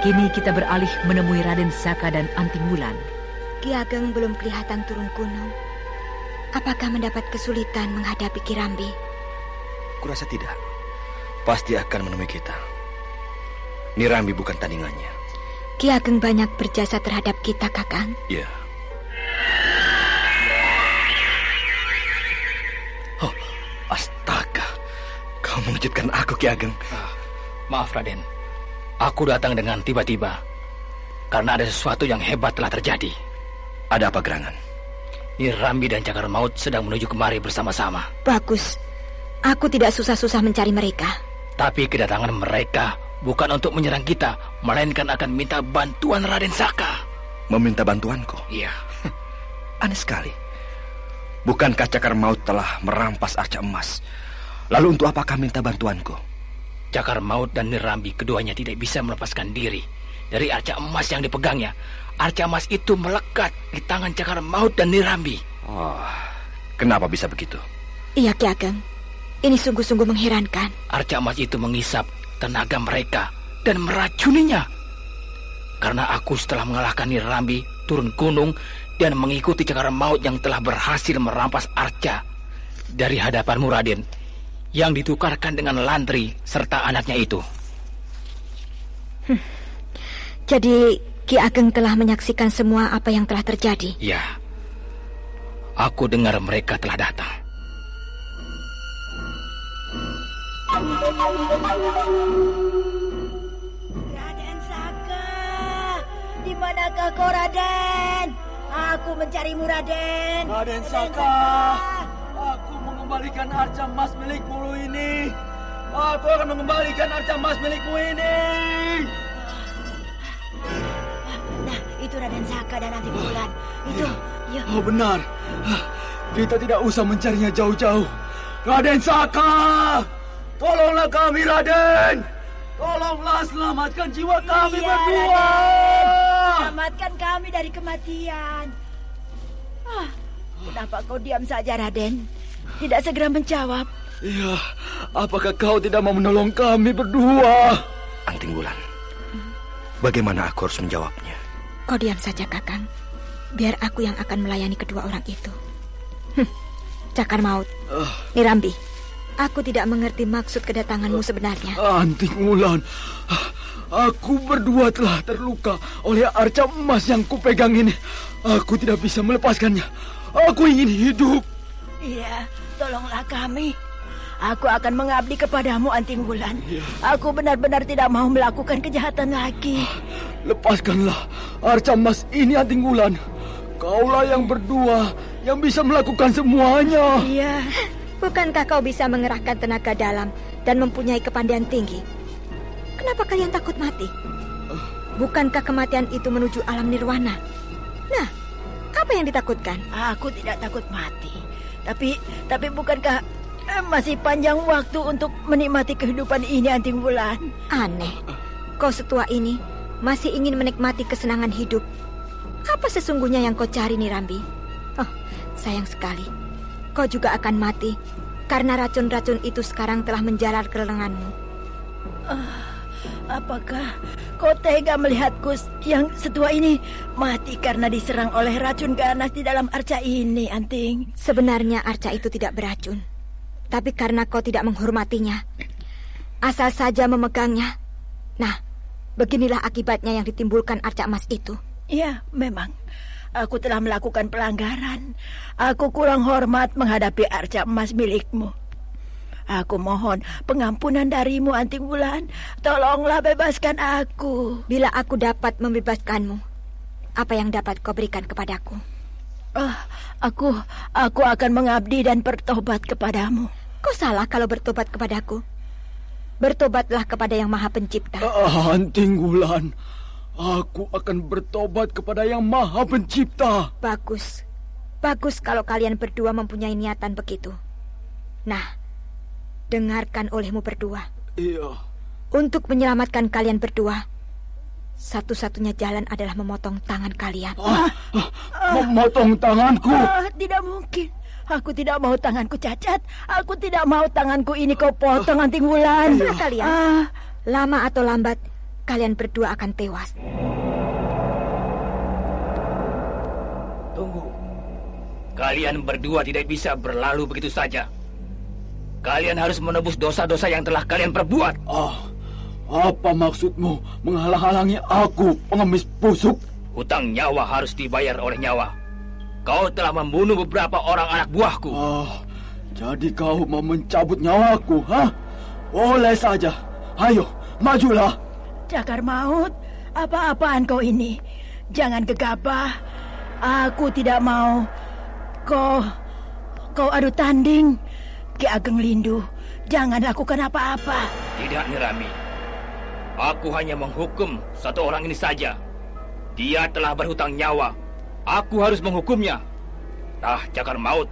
Kini kita beralih menemui Raden Saka dan Anting Wulan. Ki Ageng belum kelihatan turun gunung. Apakah mendapat kesulitan menghadapi Kirambi? Kurasa tidak. Pasti akan menemui kita. Nirambi bukan tandingannya. Ki Ageng banyak berjasa terhadap kita, Kakang. Iya. Oh, astaga. Kau mengejutkan aku, Ki Ageng. Maaf, Raden. Aku datang dengan tiba-tiba. Karena ada sesuatu yang hebat telah terjadi. Ada apa gerangan? Nirambi dan Cakar Maut sedang menuju kemari bersama-sama. Bagus. Aku tidak susah-susah mencari mereka. Tapi kedatangan mereka bukan untuk menyerang kita, melainkan akan minta bantuan Raden Saka. Meminta bantuanku? Iya. Aneh sekali. Bukankah Cakar Maut telah merampas arca emas? Lalu untuk apakah minta bantuanku? Cakar Maut dan Nirambi keduanya tidak bisa melepaskan diri dari arca emas yang dipegangnya. Arca emas itu melekat di tangan Cakar Maut dan Nirambi. Oh, kenapa bisa begitu? Iya, Ki Ageng. Ini sungguh-sungguh mengherankan. Arca emas itu mengisap tenaga mereka dan meracuninya. Karena aku setelah mengalahkan Nirambi turun gunung dan mengikuti Cakar Maut yang telah berhasil merampas arca dari hadapanmu, Raden, yang ditukarkan dengan Lantri serta anaknya itu. Jadi Ki Ageng telah menyaksikan semua apa yang telah terjadi? Ya, aku dengar mereka telah datang. Raden Saka, di manakah kau, Raden? Aku mencarimu, Raden. Raden Saka, aku mengembalikan arca emas milikmu ini. Aku akan mengembalikan arca emas milikmu ini. Nah, itu Raden Saka dan Anting Wulan. Itu, ya. Oh, benar. Kita tidak usah mencarinya jauh-jauh. Raden Saka, tolonglah kami, Raden. Tolonglah selamatkan jiwa kami berdua. Raden. Selamatkan kami dari kematian. Kenapa kau diam saja, Raden? Tidak segera menjawab. Iya, apakah kau tidak mau menolong kami berdua? Anting Wulan, bagaimana aku harus menjawabnya? Kau diam saja, Kakang. Biar aku yang akan melayani kedua orang itu. Cakar Maut, Nirambi, aku tidak mengerti maksud kedatanganmu sebenarnya. Anting Wulan, aku berdua telah terluka oleh arca emas yang kupegang ini. Aku tidak bisa melepaskannya. Aku ingin hidup. Iya, tolonglah kami. Aku akan mengabdi kepadamu, Anting Wulan. Aku benar-benar tidak mau melakukan kejahatan lagi. Lepaskanlah arca emas ini, Anting Wulan. Kaulah yang berdua yang bisa melakukan semuanya. Iya. Bukankah kau bisa mengerahkan tenaga dalam dan mempunyai kepandaian tinggi? Kenapa kalian takut mati? Bukankah kematian itu menuju alam nirwana? Nah, apa yang ditakutkan? Aku tidak takut mati. Tapi bukankah masih panjang waktu untuk menikmati kehidupan ini, Anting Wulan? Aneh. Kau setua ini masih ingin menikmati kesenangan hidup. Apa sesungguhnya yang kau cari, Nirambi? Oh, sayang sekali. Kau juga akan mati karena racun-racun itu sekarang telah menjalar ke lenganmu. Apakah kau tega melihatku yang setua ini mati karena diserang oleh racun ganas di dalam arca ini, Anting? Sebenarnya arca itu tidak beracun. Tapi karena kau tidak menghormatinya, asal saja memegangnya. Nah, beginilah akibatnya yang ditimbulkan arca emas itu. Ya, memang. Aku telah melakukan pelanggaran. Aku kurang hormat menghadapi arca emas milikmu. Aku mohon pengampunan darimu, Anting Wulan. Tolonglah bebaskan aku. Bila aku dapat membebaskanmu, apa yang dapat kau berikan kepadaku? Aku akan mengabdi dan bertobat kepadamu. Kau salah kalau bertobat kepadaku. Bertobatlah kepada Yang Maha Pencipta. Anting Wulan, aku akan bertobat kepada Yang Maha Pencipta. Bagus. Bagus kalau kalian berdua mempunyai niatan begitu. Nah, dengarkan olehmu berdua. Iya. Untuk menyelamatkan kalian berdua, satu-satunya jalan adalah memotong tangan kalian. Memotong tanganku? Tidak mungkin. Aku tidak mau tanganku cacat. Aku tidak mau tanganku ini kau potong, Anting Wulan. Terserah kalian. Lama atau lambat, kalian berdua akan tewas. Tunggu. Kalian berdua tidak bisa berlalu begitu saja. Kalian harus menebus dosa-dosa yang telah kalian perbuat. Apa maksudmu menghalang-halangi aku, pengemis busuk? Hutang nyawa harus dibayar oleh nyawa. Kau telah membunuh beberapa orang anak buahku. Jadi kau mau mencabut nyawaku, ha? Boleh saja. Ayo, majulah. Cakar Maut, apa-apaan kau ini? Jangan gegabah. Aku tidak mau. Kau adu tanding. Ki Ageng Lindu, jangan lakukan apa-apa. Tidak, Nirami. Aku hanya menghukum satu orang ini saja. Dia telah berhutang nyawa. Aku harus menghukumnya. Nah, Cakar Maut,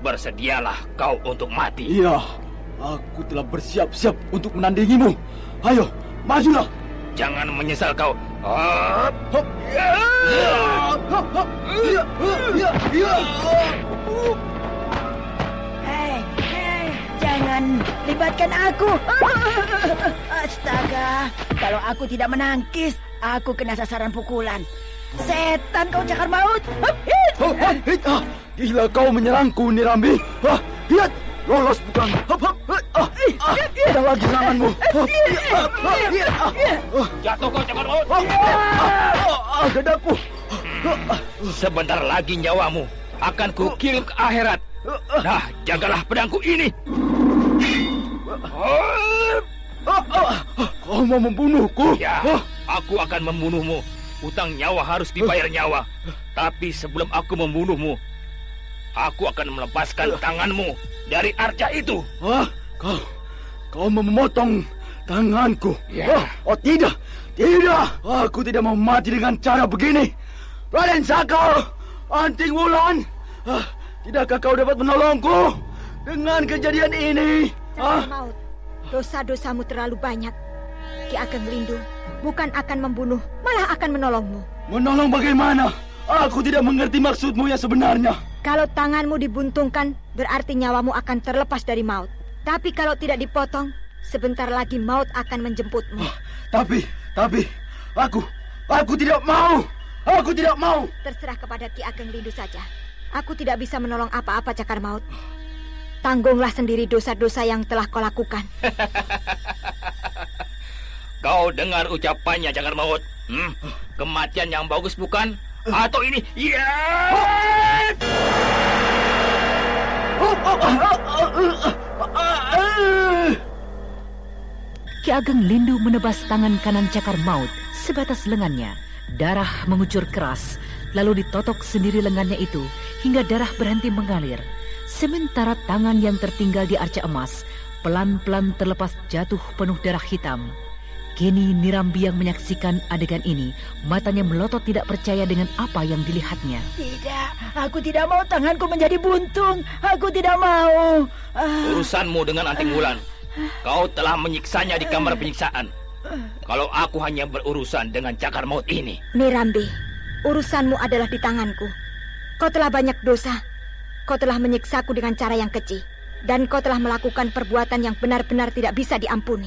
bersedialah kau untuk mati. Iya, aku telah bersiap-siap untuk menandingimu. Ayo, majulah. Jangan menyesal kau. Hei, jangan libatkan aku. Astaga, kalau aku tidak menangkis, aku kena sasaran pukulan. Setan kau, Cakar Maut. Gila kau menyerangku, Nirambi. Lihat, lolos bukan? Ada lagi seranganmu. Jatuh kau, Cakar Maut. Dadaku. Sebentar lagi nyawamu akan kukirim ke akhirat. Nah, jagalah pedangku ini. Kau mau membunuhku? Ya, aku akan membunuhmu. Utang nyawa harus dibayar nyawa. Tapi sebelum aku membunuhmu, aku akan melepaskan tanganmu dari arca itu. Kau mau memotong tanganku? Ya. Tidak. Aku tidak mau mati dengan cara begini. Raden Saka, Anting Wulan, tidakkah kau dapat menolongku dengan kejadian ini? Cakar Maut, dosa-dosamu terlalu banyak. Ki Ageng Lindung bukan akan membunuh, malah akan menolongmu. Menolong bagaimana? Aku tidak mengerti maksudmu yang sebenarnya. Kalau tanganmu dibuntungkan, berarti nyawamu akan terlepas dari maut. Tapi kalau tidak dipotong, sebentar lagi maut akan menjemputmu. Tapi, aku tidak mau. Aku tidak mau. Terserah kepada Ki Ageng Lindung saja. Aku tidak bisa menolong apa-apa, Cakar Maut. Tanggunglah sendiri dosa-dosa yang telah kau lakukan. Kau dengar ucapannya, Cakar Maut? Kematian yang bagus bukan? Atau ini? Yes! Ki Ageng Lindung menebas tangan kanan Cakar Maut sebatas lengannya. Darah mengucur keras, lalu ditotok sendiri lengannya itu hingga darah berhenti mengalir. Sementara tangan yang tertinggal di arca emas pelan-pelan terlepas jatuh penuh darah hitam. Kini Nirambi yang menyaksikan adegan ini, matanya melotot tidak percaya dengan apa yang dilihatnya. Tidak, aku tidak mau tanganku menjadi buntung. Aku tidak mau. Urusanmu dengan Anting Wulan. Kau telah menyiksanya di kamar penyiksaan. Kalau aku hanya berurusan dengan Cakar Maut ini. Nirambi, urusanmu adalah di tanganku. Kau telah banyak dosa. Kau telah menyiksaku dengan cara yang keji. Dan kau telah melakukan perbuatan yang benar-benar tidak bisa diampuni.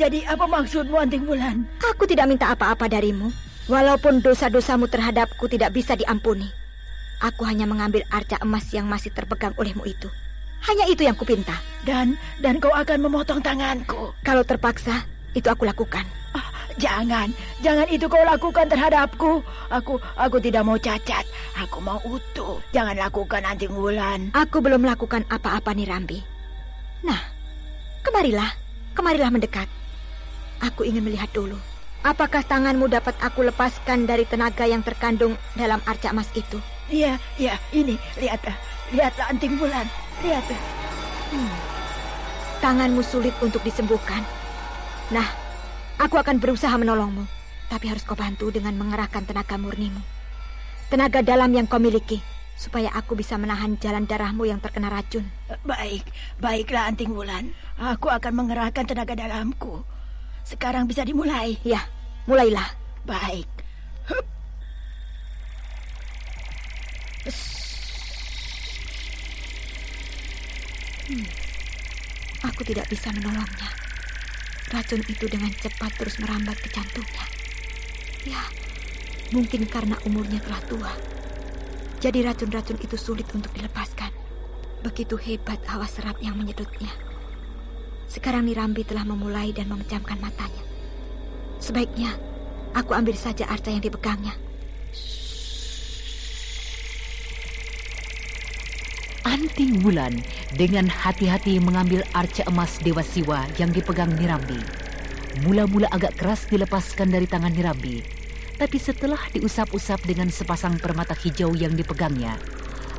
Jadi apa maksudmu, Anting Wulan? Aku tidak minta apa-apa darimu. Walaupun dosa-dosamu terhadapku tidak bisa diampuni. Aku hanya mengambil arca emas yang masih terpegang olehmu itu. Hanya itu yang kupinta. Dan kau akan memotong tanganku. Kalau terpaksa, itu aku lakukan. Jangan itu kau lakukan terhadapku. Aku tidak mau cacat. Aku mau utuh. Jangan lakukan, Anting Wulan. Aku belum melakukan apa-apa, Nirambi. Nah, kemarilah mendekat. Aku ingin melihat dulu. Apakah tanganmu dapat aku lepaskan dari tenaga yang terkandung dalam arca emas itu? Iya, ini, lihatlah Anting Wulan. Lihat. Tanganmu sulit untuk disembuhkan. Nah, aku akan berusaha menolongmu. Tapi harus kau bantu dengan mengerahkan tenaga murnimu. Tenaga dalam yang kau miliki. Supaya aku bisa menahan jalan darahmu yang terkena racun. Baiklah Anting Wulan. Aku akan mengerahkan tenaga dalamku. Sekarang bisa dimulai. Ya, mulailah. Baik. Aku tidak bisa menolongnya. Racun itu dengan cepat terus merambat ke jantungnya. Ya, mungkin karena umurnya telah tua. Jadi racun-racun itu sulit untuk dilepaskan. Begitu hebat hawa serap yang menyedutnya. Sekarang Nirambi telah memulai dan memejamkan matanya. Sebaiknya aku ambil saja arca yang dipegangnya. Anting Wulan dengan hati-hati mengambil arca emas Dewa Siwa yang dipegang Nirambi. Mula-mula agak keras dilepaskan dari tangan Nirambi, tapi setelah diusap-usap dengan sepasang permata hijau yang dipegangnya,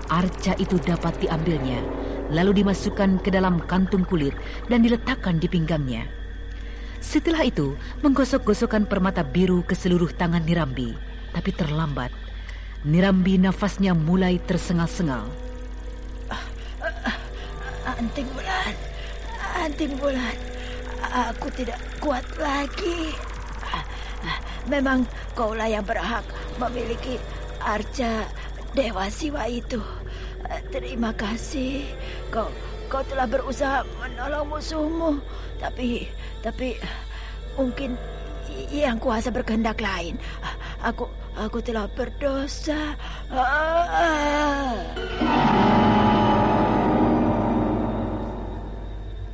arca itu dapat diambilnya, lalu dimasukkan ke dalam kantung kulit dan diletakkan di pinggangnya. Setelah itu, menggosok-gosokkan permata biru ke seluruh tangan Nirambi, tapi terlambat. Nirambi nafasnya mulai tersengal-sengal. Anting Wulan, aku tidak kuat lagi. Memang kaulah yang berhak memiliki arca Dewa Siwa itu. Terima kasih. Kau telah berusaha menolong musuhmu, tapi mungkin Yang Kuasa berkehendak lain. Aku telah berdosa.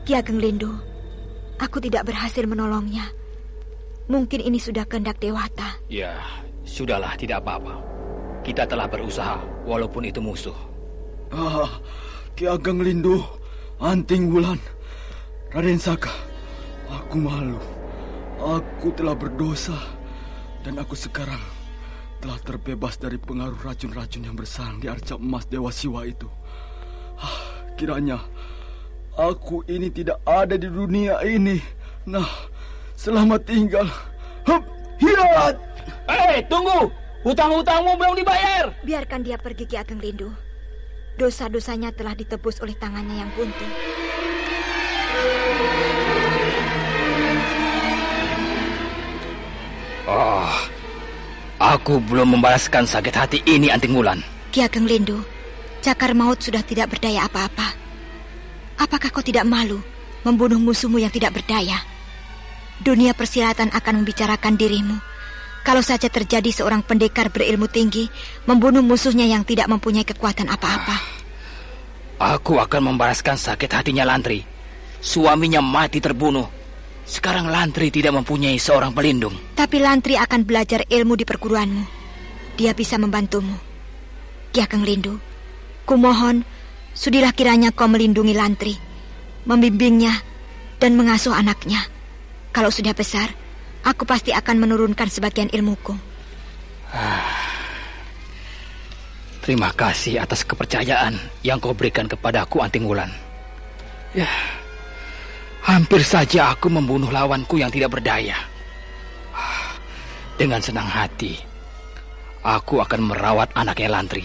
Ki Ageng Lindu, aku tidak berhasil menolongnya. Mungkin ini sudah kehendak Dewata. Ya, sudahlah, tidak apa-apa. Kita telah berusaha, walaupun itu musuh. Ki Ageng Lindu, Anting Wulan, Raden Saka, aku malu. Aku telah berdosa, dan aku sekarang telah terbebas dari pengaruh racun-racun yang bersarang di arca emas Dewa Siwa itu. Kiranya aku ini tidak ada di dunia ini. Nah, selamat tinggal. Hiat! Tunggu! Hutang-hutangmu belum dibayar. Biarkan dia pergi, Ki Ageng Lindu. Dosa-dosanya telah ditebus oleh tangannya yang buntu. Aku belum membalaskan sakit hati ini, Anting Wulan. Ki Ageng Lindu, cakar maut sudah tidak berdaya apa-apa. Apakah kau tidak malu membunuh musuhmu yang tidak berdaya? Dunia persilatan akan membicarakan dirimu. Kalau saja terjadi seorang pendekar berilmu tinggi membunuh musuhnya yang tidak mempunyai kekuatan apa-apa. Aku akan membalaskan sakit hatinya Lantri. Suaminya mati terbunuh. Sekarang Lantri tidak mempunyai seorang pelindung. Tapi Lantri akan belajar ilmu di perguruanmu. Dia bisa membantumu. Ki Ageng Lindu, kumohon, sudilah kiranya kau melindungi Lantri, membimbingnya dan mengasuh anaknya. Kalau sudah besar, aku pasti akan menurunkan sebagian ilmuku. Terima kasih atas kepercayaan yang kau berikan kepadaku, Anting Wulan. Ya, hampir saja aku membunuh lawanku yang tidak berdaya. Dengan senang hati, aku akan merawat anaknya Lantri.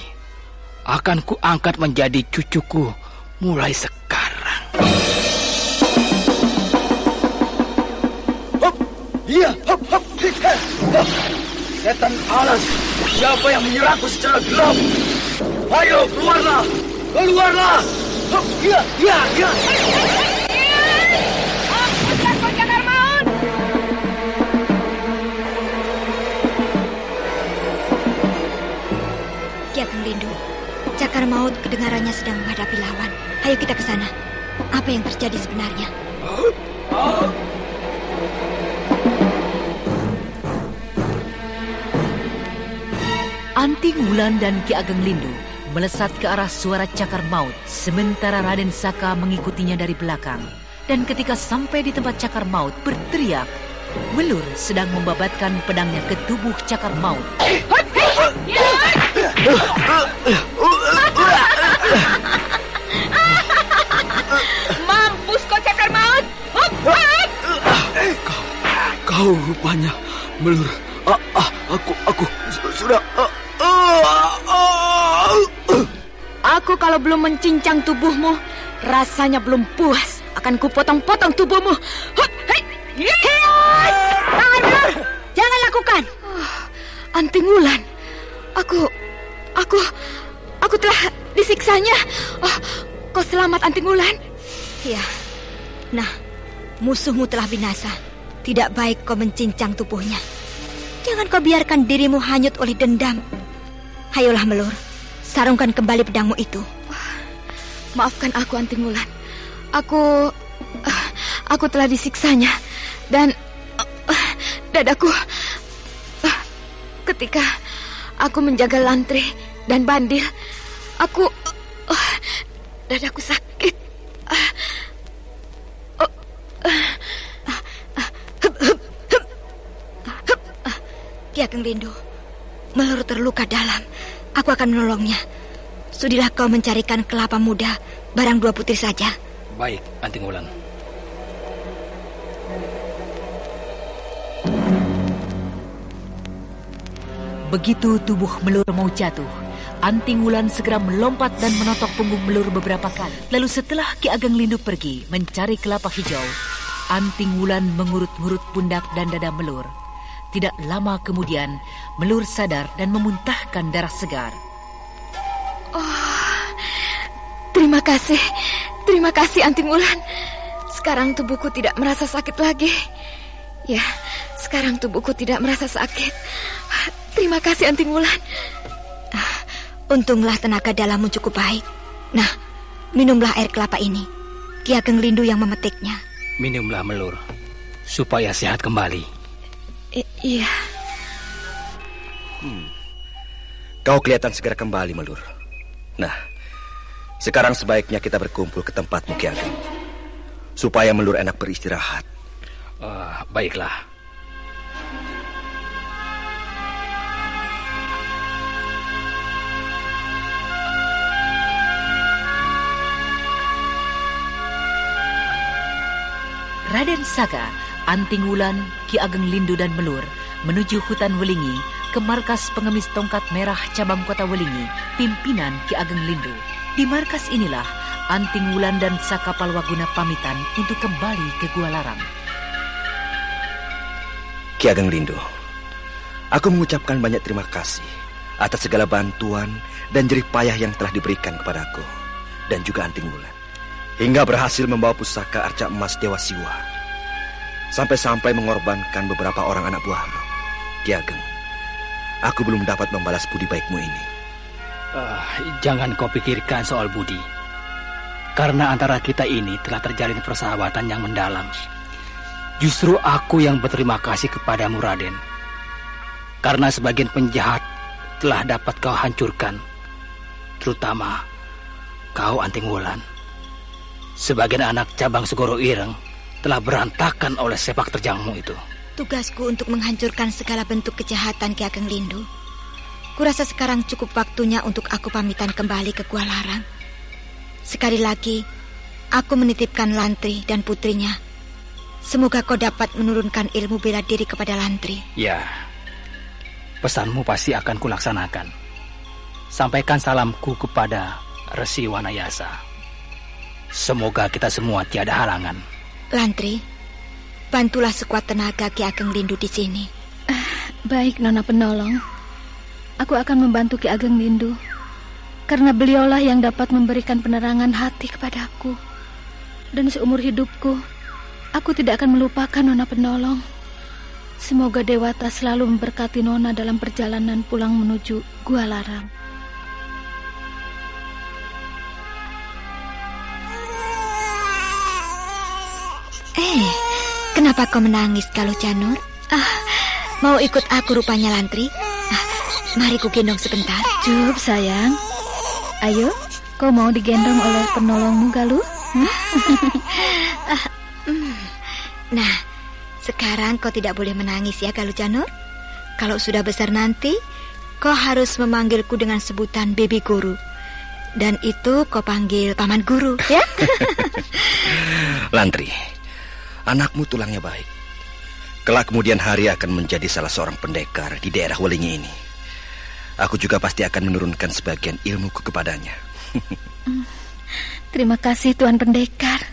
Akan kuangkat menjadi cucuku mulai sekarang. Iya, setan alas, siapa yang menyerangku secara gelap? Ayo, keluarlah! Keluarlah! Iya. Ki Ageng Lindu, cakar maut kedengarannya sedang menghadapi lawan. Ayo kita ke sana. Apa yang terjadi sebenarnya? Anting Wulan dan Ki Ageng Lindu melesat ke arah suara cakar maut, sementara Raden Saka mengikutinya dari belakang. Dan ketika sampai di tempat cakar maut berteriak, Welur sedang membabatkan pedangnya ke tubuh cakar maut. Mampus kau cakar maut! Kau rupanya Melur. Aku sudah. Aku kalau belum mencincang tubuhmu, rasanya belum puas. Akan kupotong-potong tubuhmu. Tangan, jangan lakukan. Anting Wulan, aku telah disiksanya. Kau selamat, Anting Wulan? Ya. Nah, musuhmu telah binasa. Tidak baik kau mencincang tubuhnya. Jangan kau biarkan dirimu hanyut oleh dendam. Ayolah Melur, sarungkan kembali pedangmu itu. Maafkan aku, Anting Wulan. Aku telah disiksanya. Dan dadaku, ketika aku menjaga Lantri dan Bandil, dadaku sakit. Ki Ageng Lindu, Melur terluka dalam. Aku akan menolongnya. Sudilah kau mencarikan kelapa muda, barang 2 butir saja. Baik, Anting Wulan. Begitu tubuh Melur mau jatuh, Anting Wulan segera melompat dan menotok punggung Melur beberapa kali. Lalu setelah Ki Ageng Lindu pergi mencari kelapa hijau, Anting Wulan mengurut-ngurut pundak dan dada Melur. Tidak lama kemudian, Melur sadar dan memuntahkan darah segar. Oh, terima kasih Anting Wulan. Sekarang tubuhku tidak merasa sakit lagi. Ya, sekarang tubuhku tidak merasa sakit. Terima kasih Anting Wulan. Untunglah tenaga dalammu cukup baik. Nah, minumlah air kelapa ini. Ki Ageng Lindu yang memetiknya. Minumlah Melur, supaya sehat kembali. Iya. Kau kelihatan segera kembali, Melur. Nah, sekarang sebaiknya kita berkumpul ke tempatmu, Ki Ageng, supaya Melur enak beristirahat. Baiklah. Raden Saka, Anting Wulan, Ki Ageng Lindu dan Melur menuju hutan Welingi ke markas pengemis tongkat merah cabang kota Welingi, pimpinan Ki Ageng Lindu. Di markas inilah Anting Wulan dan Saka Palwaguna pamitan untuk kembali ke Gua Larang. Ki Ageng Lindu, aku mengucapkan banyak terima kasih atas segala bantuan dan jerih payah yang telah diberikan kepadaku dan juga Anting Wulan, hingga berhasil membawa pusaka arca emas Dewa Siwa, sampai-sampai mengorbankan beberapa orang anak buahmu. Ki Ageng, aku belum dapat membalas budi baikmu ini. Jangan kau pikirkan soal budi, karena antara kita ini telah terjalin persahabatan yang mendalam. Justru aku yang berterima kasih kepadamu, Raden, karena sebagian penjahat telah dapat kau hancurkan, terutama kau Anting Wulan. Sebagian anak cabang Segoro Ireng telah berantakan oleh sepak terjangmu itu. Tugasku untuk menghancurkan segala bentuk kejahatan Ki Ageng Lindu. Kurasa sekarang cukup waktunya untuk aku pamitan kembali ke Gua Larang. Sekali lagi, aku menitipkan Lantri dan putrinya. Semoga kau dapat menurunkan ilmu bela diri kepada Lantri. Ya, pesanmu pasti akan kulaksanakan. Sampaikan salamku kepada Resi Wanayasa. Semoga kita semua tiada halangan. Lantri, bantulah sekuat tenaga Ki Ageng Lindu di sini. Baik, Nona Penolong. Aku akan membantu Ki Ageng Lindu, karena beliaulah yang dapat memberikan penerangan hati kepadaku. Dan seumur hidupku, aku tidak akan melupakan Nona Penolong. Semoga Dewata selalu memberkati Nona dalam perjalanan pulang menuju Gua Larang. Kenapa kau menangis, Galuh Canur? Mau ikut aku rupanya, Lantri? Mari ku gendong sebentar. Cukup, sayang. Ayo, kau mau digendong oleh penolongmu, Galuh? Nah, sekarang kau tidak boleh menangis ya, Galuh Canur. Kalau sudah besar nanti, kau harus memanggilku dengan sebutan Baby Guru. Dan itu kau panggil Paman Guru, ya? Lantri, anakmu tulangnya baik. Kelak kemudian hari akan menjadi salah seorang pendekar di daerah Welingi ini. Aku juga pasti akan menurunkan sebagian ilmuku kepadanya. Terima kasih Tuan Pendekar.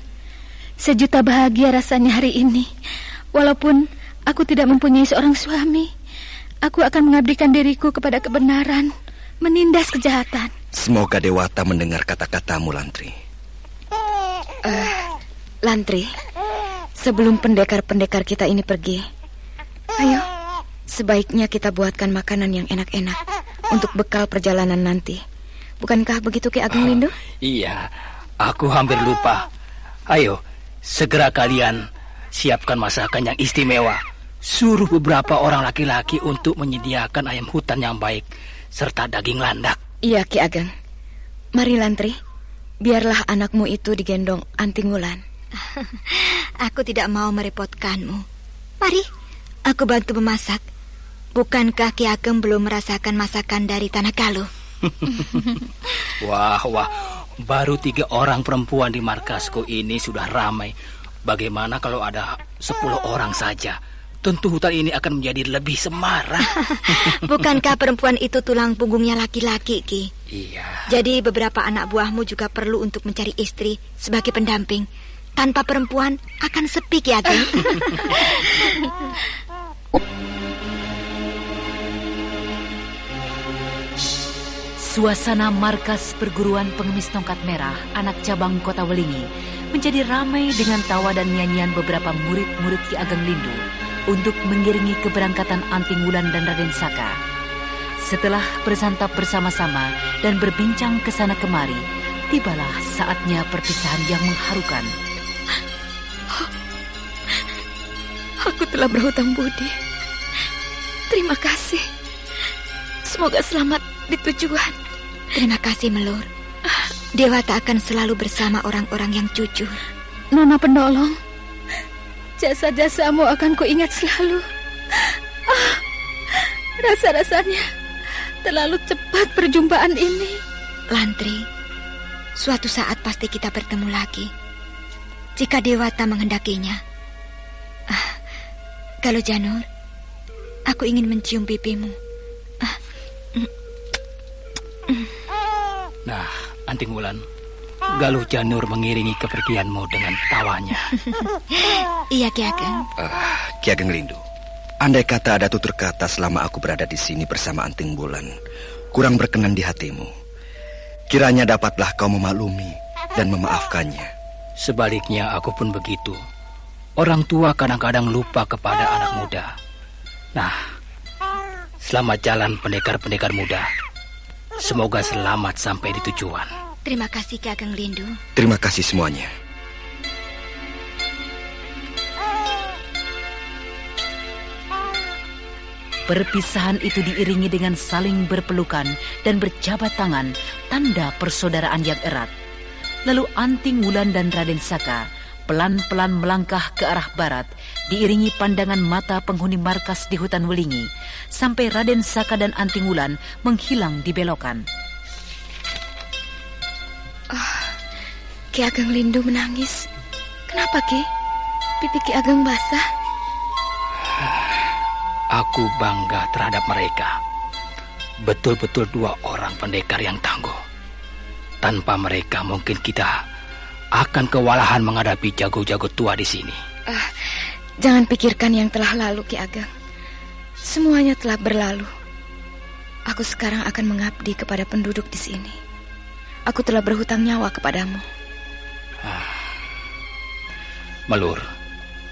Sejuta bahagia rasanya hari ini. Walaupun aku tidak mempunyai seorang suami, aku akan mengabdikan diriku kepada kebenaran, menindas kejahatan. Semoga Dewata mendengar kata-katamu, Lantri. Lantri, sebelum pendekar-pendekar kita ini pergi, ayo, sebaiknya kita buatkan makanan yang enak-enak untuk bekal perjalanan nanti. Bukankah begitu, Ki Ageng Lindu? Iya, aku hampir lupa. Ayo, segera kalian siapkan masakan yang istimewa. Suruh beberapa orang laki-laki untuk menyediakan ayam hutan yang baik, serta daging landak. Iya, Ki Ageng. Mari, Lantri, biarlah anakmu itu digendong Anting Wulan. Aku tidak mau merepotkanmu. Mari, aku bantu memasak. Bukankah Ki Ageng belum merasakan masakan dari Tanah Galuh? Wah, baru 3 orang perempuan di markasku ini sudah ramai. Bagaimana kalau ada 10 orang saja? tentu hutan ini akan menjadi lebih semarak. Bukankah perempuan itu tulang punggungnya laki-laki, Ki? Iya. Jadi beberapa anak buahmu juga perlu untuk mencari istri sebagai pendamping. Tanpa perempuan akan sepi, Ki Ageng. Suasana markas perguruan pengemis tongkat merah anak cabang Kota Welingi menjadi ramai dengan tawa dan nyanyian beberapa murid-murid Ki Ageng Lindu untuk mengiringi keberangkatan Anting Wulan dan Raden Saka. Setelah bersantap bersama-sama dan berbincang ke sana kemari, tibalah saatnya perpisahan yang mengharukan. Aku telah berhutang budi. Terima kasih. Semoga selamat di tujuan. Terima kasih, Melur. Dewata akan selalu bersama orang-orang yang jujur. Nona penolong, jasa-jasamu akan kuingat selalu. Rasa-rasanya terlalu cepat perjumpaan ini. Lantri, suatu saat pasti kita bertemu lagi, jika Dewata menghendakinya. Galuh Janur, aku ingin mencium pipimu. Nah, Anting Wulan, Galuh Janur mengiringi kepergianmu dengan tawanya. Iya, Ki Ageng. Ki Ageng Lindu, andai kata ada tutur kata selama aku berada di sini bersama Anting Wulan kurang berkenan di hatimu, kiranya dapatlah kau memaklumi dan memaafkannya. Sebaliknya aku pun begitu. Orang tua kadang-kadang lupa kepada anak muda. Nah, selamat jalan pendekar-pendekar muda. Semoga selamat sampai di tujuan. Terima kasih, Ki Ageng Lindu. Terima kasih semuanya. Perpisahan itu diiringi dengan saling berpelukan dan berjabat tangan, tanda persaudaraan yang erat. Lalu Anting Wulan dan Raden Saka pelan-pelan melangkah ke arah barat, diiringi pandangan mata penghuni markas di hutan Welingi, sampai Raden Saka dan Anting Wulan menghilang di belokan. Ki Ageng Lindu menangis. Kenapa, Ki? Pipi Ki Ageng basah. Aku bangga terhadap mereka. Betul-betul dua orang pendekar yang tangguh. Tanpa mereka mungkin kita akan kewalahan menghadapi jago-jago tua di sini. Jangan pikirkan yang telah lalu, Ki Ageng. Semuanya telah berlalu. Aku sekarang akan mengabdi kepada penduduk di sini. Aku telah berhutang nyawa kepadamu. Melur,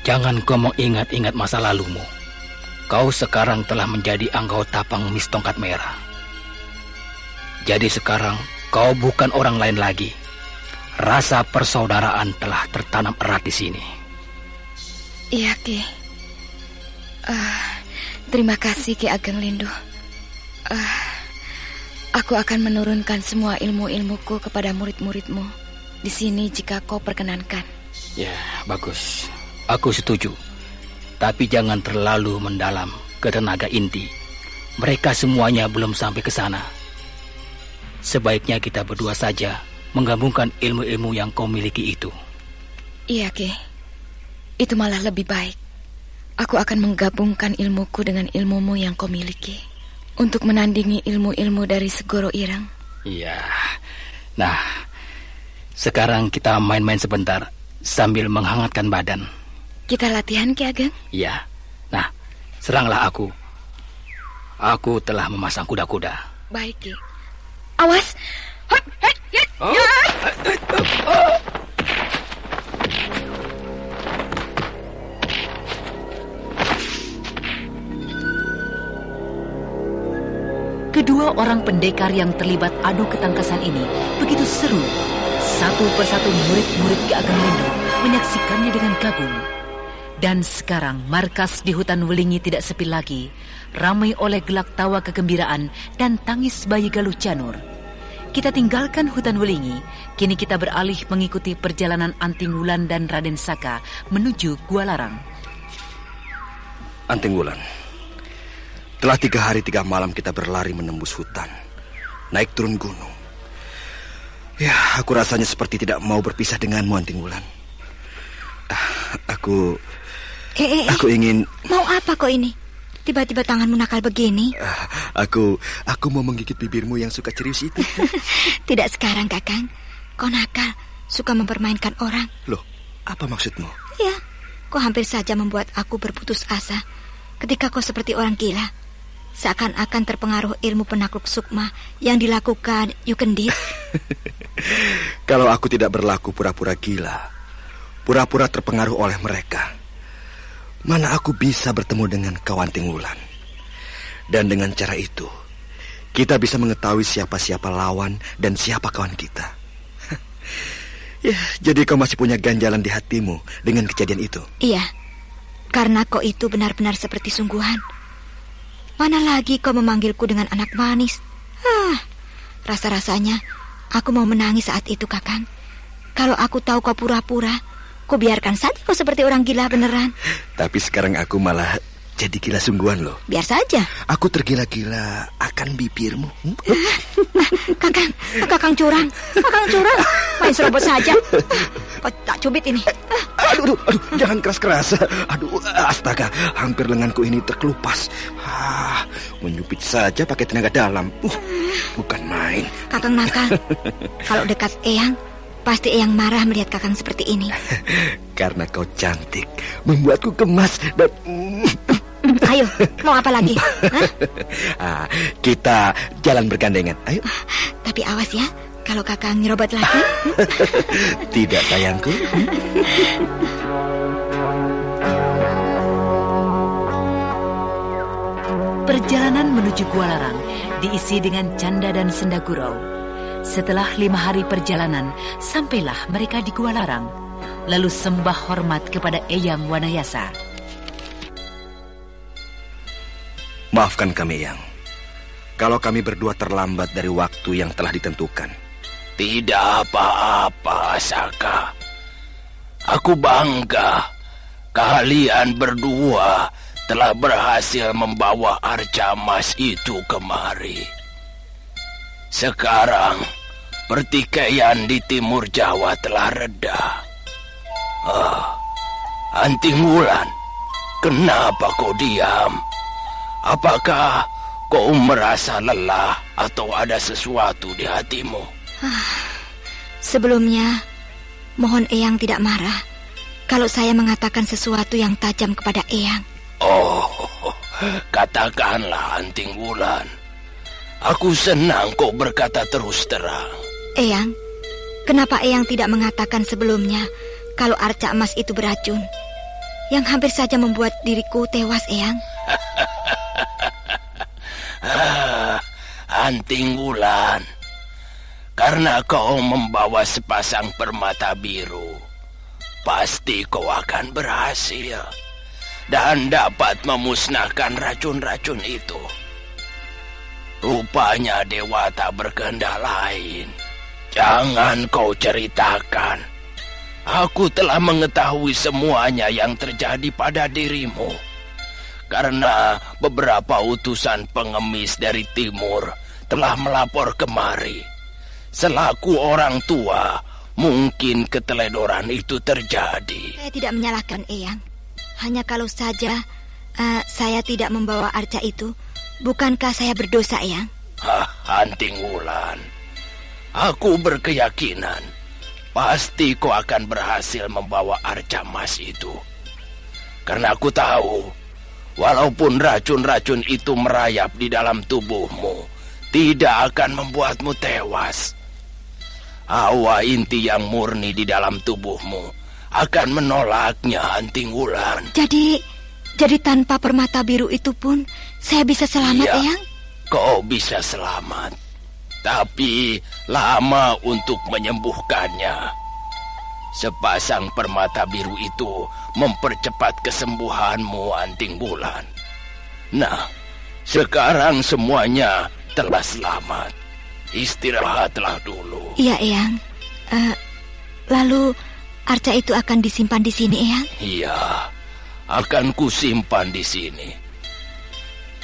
jangan kau mengingat-ingat masa lalumu. Kau sekarang telah menjadi anggota pengemis tongkat merah. Jadi sekarang kau bukan orang lain lagi. Rasa persaudaraan telah tertanam erat di sini. Iya, Ki. Terima kasih, Ki Ageng Lindu. Aku akan menurunkan semua ilmu-ilmuku kepada murid-muridmu di sini jika kau perkenankan. Ya, bagus. Aku setuju. Tapi jangan terlalu mendalam ke tenaga inti. Mereka semuanya belum sampai ke sana. Sebaiknya kita berdua saja menggabungkan ilmu-ilmu yang kau miliki itu. Iya, Ki. Itu malah lebih baik. Aku akan menggabungkan ilmuku dengan ilmumu yang kau miliki untuk menandingi ilmu-ilmu dari Segoro Ireng. Iya. Nah, sekarang kita main-main sebentar sambil menghangatkan badan. Kita latihan, Ki Ageng? Iya. Nah, seranglah aku. Aku telah memasang kuda-kuda. Baik, Ki. Awas! Kedua orang pendekar yang terlibat adu ketangkasan ini begitu seru. Satu persatu murid-murid Ki Ageng Lindu menyaksikannya dengan kagum. Dan sekarang markas di hutan Welingi tidak sepi lagi, ramai oleh gelak tawa kegembiraan dan tangis bayi Galuh Janur. Kita tinggalkan hutan Welingi, kini kita beralih mengikuti perjalanan Anting Wulan dan Raden Saka menuju Gua Larang. Anting Wulan, telah 3 hari 3 malam kita berlari menembus hutan, naik turun gunung. Ya, aku rasanya seperti tidak mau berpisah denganmu, Anting Wulan. Aku ingin... Mau apa kau ini? Tiba-tiba tanganmu nakal begini. Aku mau menggigit bibirmu yang suka serius itu. Tidak sekarang, Kakang. Kau nakal, suka mempermainkan orang. Loh, apa maksudmu? Ya, kau hampir saja membuat aku berputus asa. Ketika kau seperti orang gila, seakan-akan terpengaruh ilmu penakluk sukma yang dilakukan Yukendit. Kalau aku tidak berlaku pura-pura gila, pura-pura terpengaruh oleh mereka, mana aku bisa bertemu dengan kau Anting Wulan. Dan dengan cara itu, kita bisa mengetahui siapa-siapa lawan dan siapa kawan kita. Ya, jadi kau masih punya ganjalan di hatimu dengan kejadian itu? Iya, karena kau itu benar-benar seperti sungguhan. Mana lagi kau memanggilku dengan anak manis? Rasa-rasanya aku mau menangis saat itu, Kakang. Kalau aku tahu kau pura-pura, ku biarkan saja kau seperti orang gila beneran. Tapi sekarang aku malah jadi gila sungguhan loh. Biar saja. Aku tergila-gila akan bibirmu. Kakang curang. Main serobot saja. Kau tak cubit ini. Aduh, jangan keras-keras. Aduh, astaga, hampir lenganku ini terkelupas. Menyupit saja pakai tenaga dalam. Bukan main. Kakang nakal. Kalau dekat Eyang, pasti Eyang marah melihat Kakang seperti ini. Karena kau cantik, membuatku gemas dan... Ayo, mau apa lagi? Kita jalan bergandengan, ayo. Tapi awas ya, kalau Kakang nyerobot lagi. Tidak, sayangku. Perjalanan menuju Gua Larang diisi dengan canda dan senda gurau. Setelah 5 hari perjalanan, sampailah mereka di Gua Larang, lalu sembah hormat kepada Eyang Wanayasa. Maafkan kami, Eyang, kalau kami berdua terlambat dari waktu yang telah ditentukan. Tidak apa-apa, Saka. Aku bangga kalian berdua telah berhasil membawa arca emas itu kemari. Sekarang pertikaian di timur Jawa telah reda. Anting Wulan, kenapa kau diam? Apakah kau merasa lelah atau ada sesuatu di hatimu? Sebelumnya, mohon Eyang tidak marah kalau saya mengatakan sesuatu yang tajam kepada Eyang. Oh, katakanlah Anting Wulan. Aku senang kau berkata terus terang. Eyang, kenapa Eyang tidak mengatakan sebelumnya kalau arca emas itu beracun, yang hampir saja membuat diriku tewas, Eyang? Anting Wulan, karena kau membawa sepasang permata biru, pasti kau akan berhasil dan dapat memusnahkan racun-racun itu. Rupanya Dewata berkehendak lain. Jangan kau ceritakan. Aku telah mengetahui semuanya yang terjadi pada dirimu. Karena beberapa utusan pengemis dari timur telah melapor kemari. Selaku orang tua, mungkin keteledoran itu terjadi. Saya tidak menyalahkan Eyang. Hanya kalau saja saya tidak membawa arca itu, bukankah saya berdosa, Eyang? Anting Wulan, aku berkeyakinan pasti kau akan berhasil membawa arca emas itu. Karena aku tahu, walaupun racun-racun itu merayap di dalam tubuhmu, tidak akan membuatmu tewas. Hawa inti yang murni di dalam tubuhmu akan menolaknya, Anting Wulan. Jadi tanpa permata biru itu pun saya bisa selamat, iya, Eyang? Kau bisa selamat, tapi lama untuk menyembuhkannya. Sepasang permata biru itu mempercepat kesembuhanmu, Anting Wulan. Nah, sekarang semuanya telah selamat. Istirahatlah dulu. Iya, Eyang. Lalu arca itu akan disimpan di sini, Eyang? Iya, akan kusimpan di sini.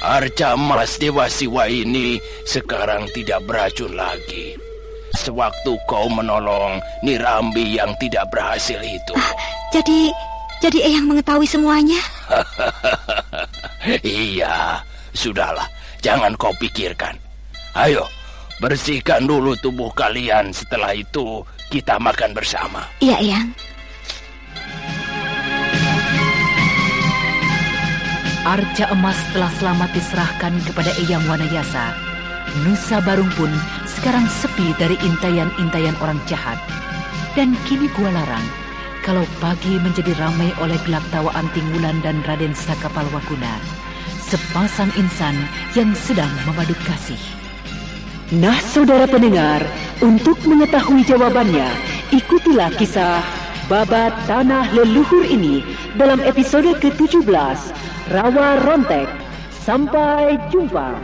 Arca emas Dewa Siwa ini sekarang tidak beracun lagi. Sewaktu kau menolong Nirambi yang tidak berhasil itu. Jadi Eyang mengetahui semuanya? Iya, sudahlah. Jangan kau pikirkan. Ayo, bersihkan dulu tubuh kalian. Setelah itu kita makan bersama. Iya, Eyang. Arca emas telah selamat diserahkan kepada Eyang Wanayasa. Nusa Barung pun sekarang sepi dari intayan-intayan orang jahat. Dan kini gua larang kalau pagi menjadi ramai oleh gelak tawa Anting Wulan dan Raden Sakapalwakuna, sepasang insan yang sedang memadu kasih. Nah, saudara pendengar, untuk mengetahui jawabannya, ikutilah kisah Babat Tanah Leluhur ini dalam episode ke-17, Rawa Rontek. Sampai jumpa.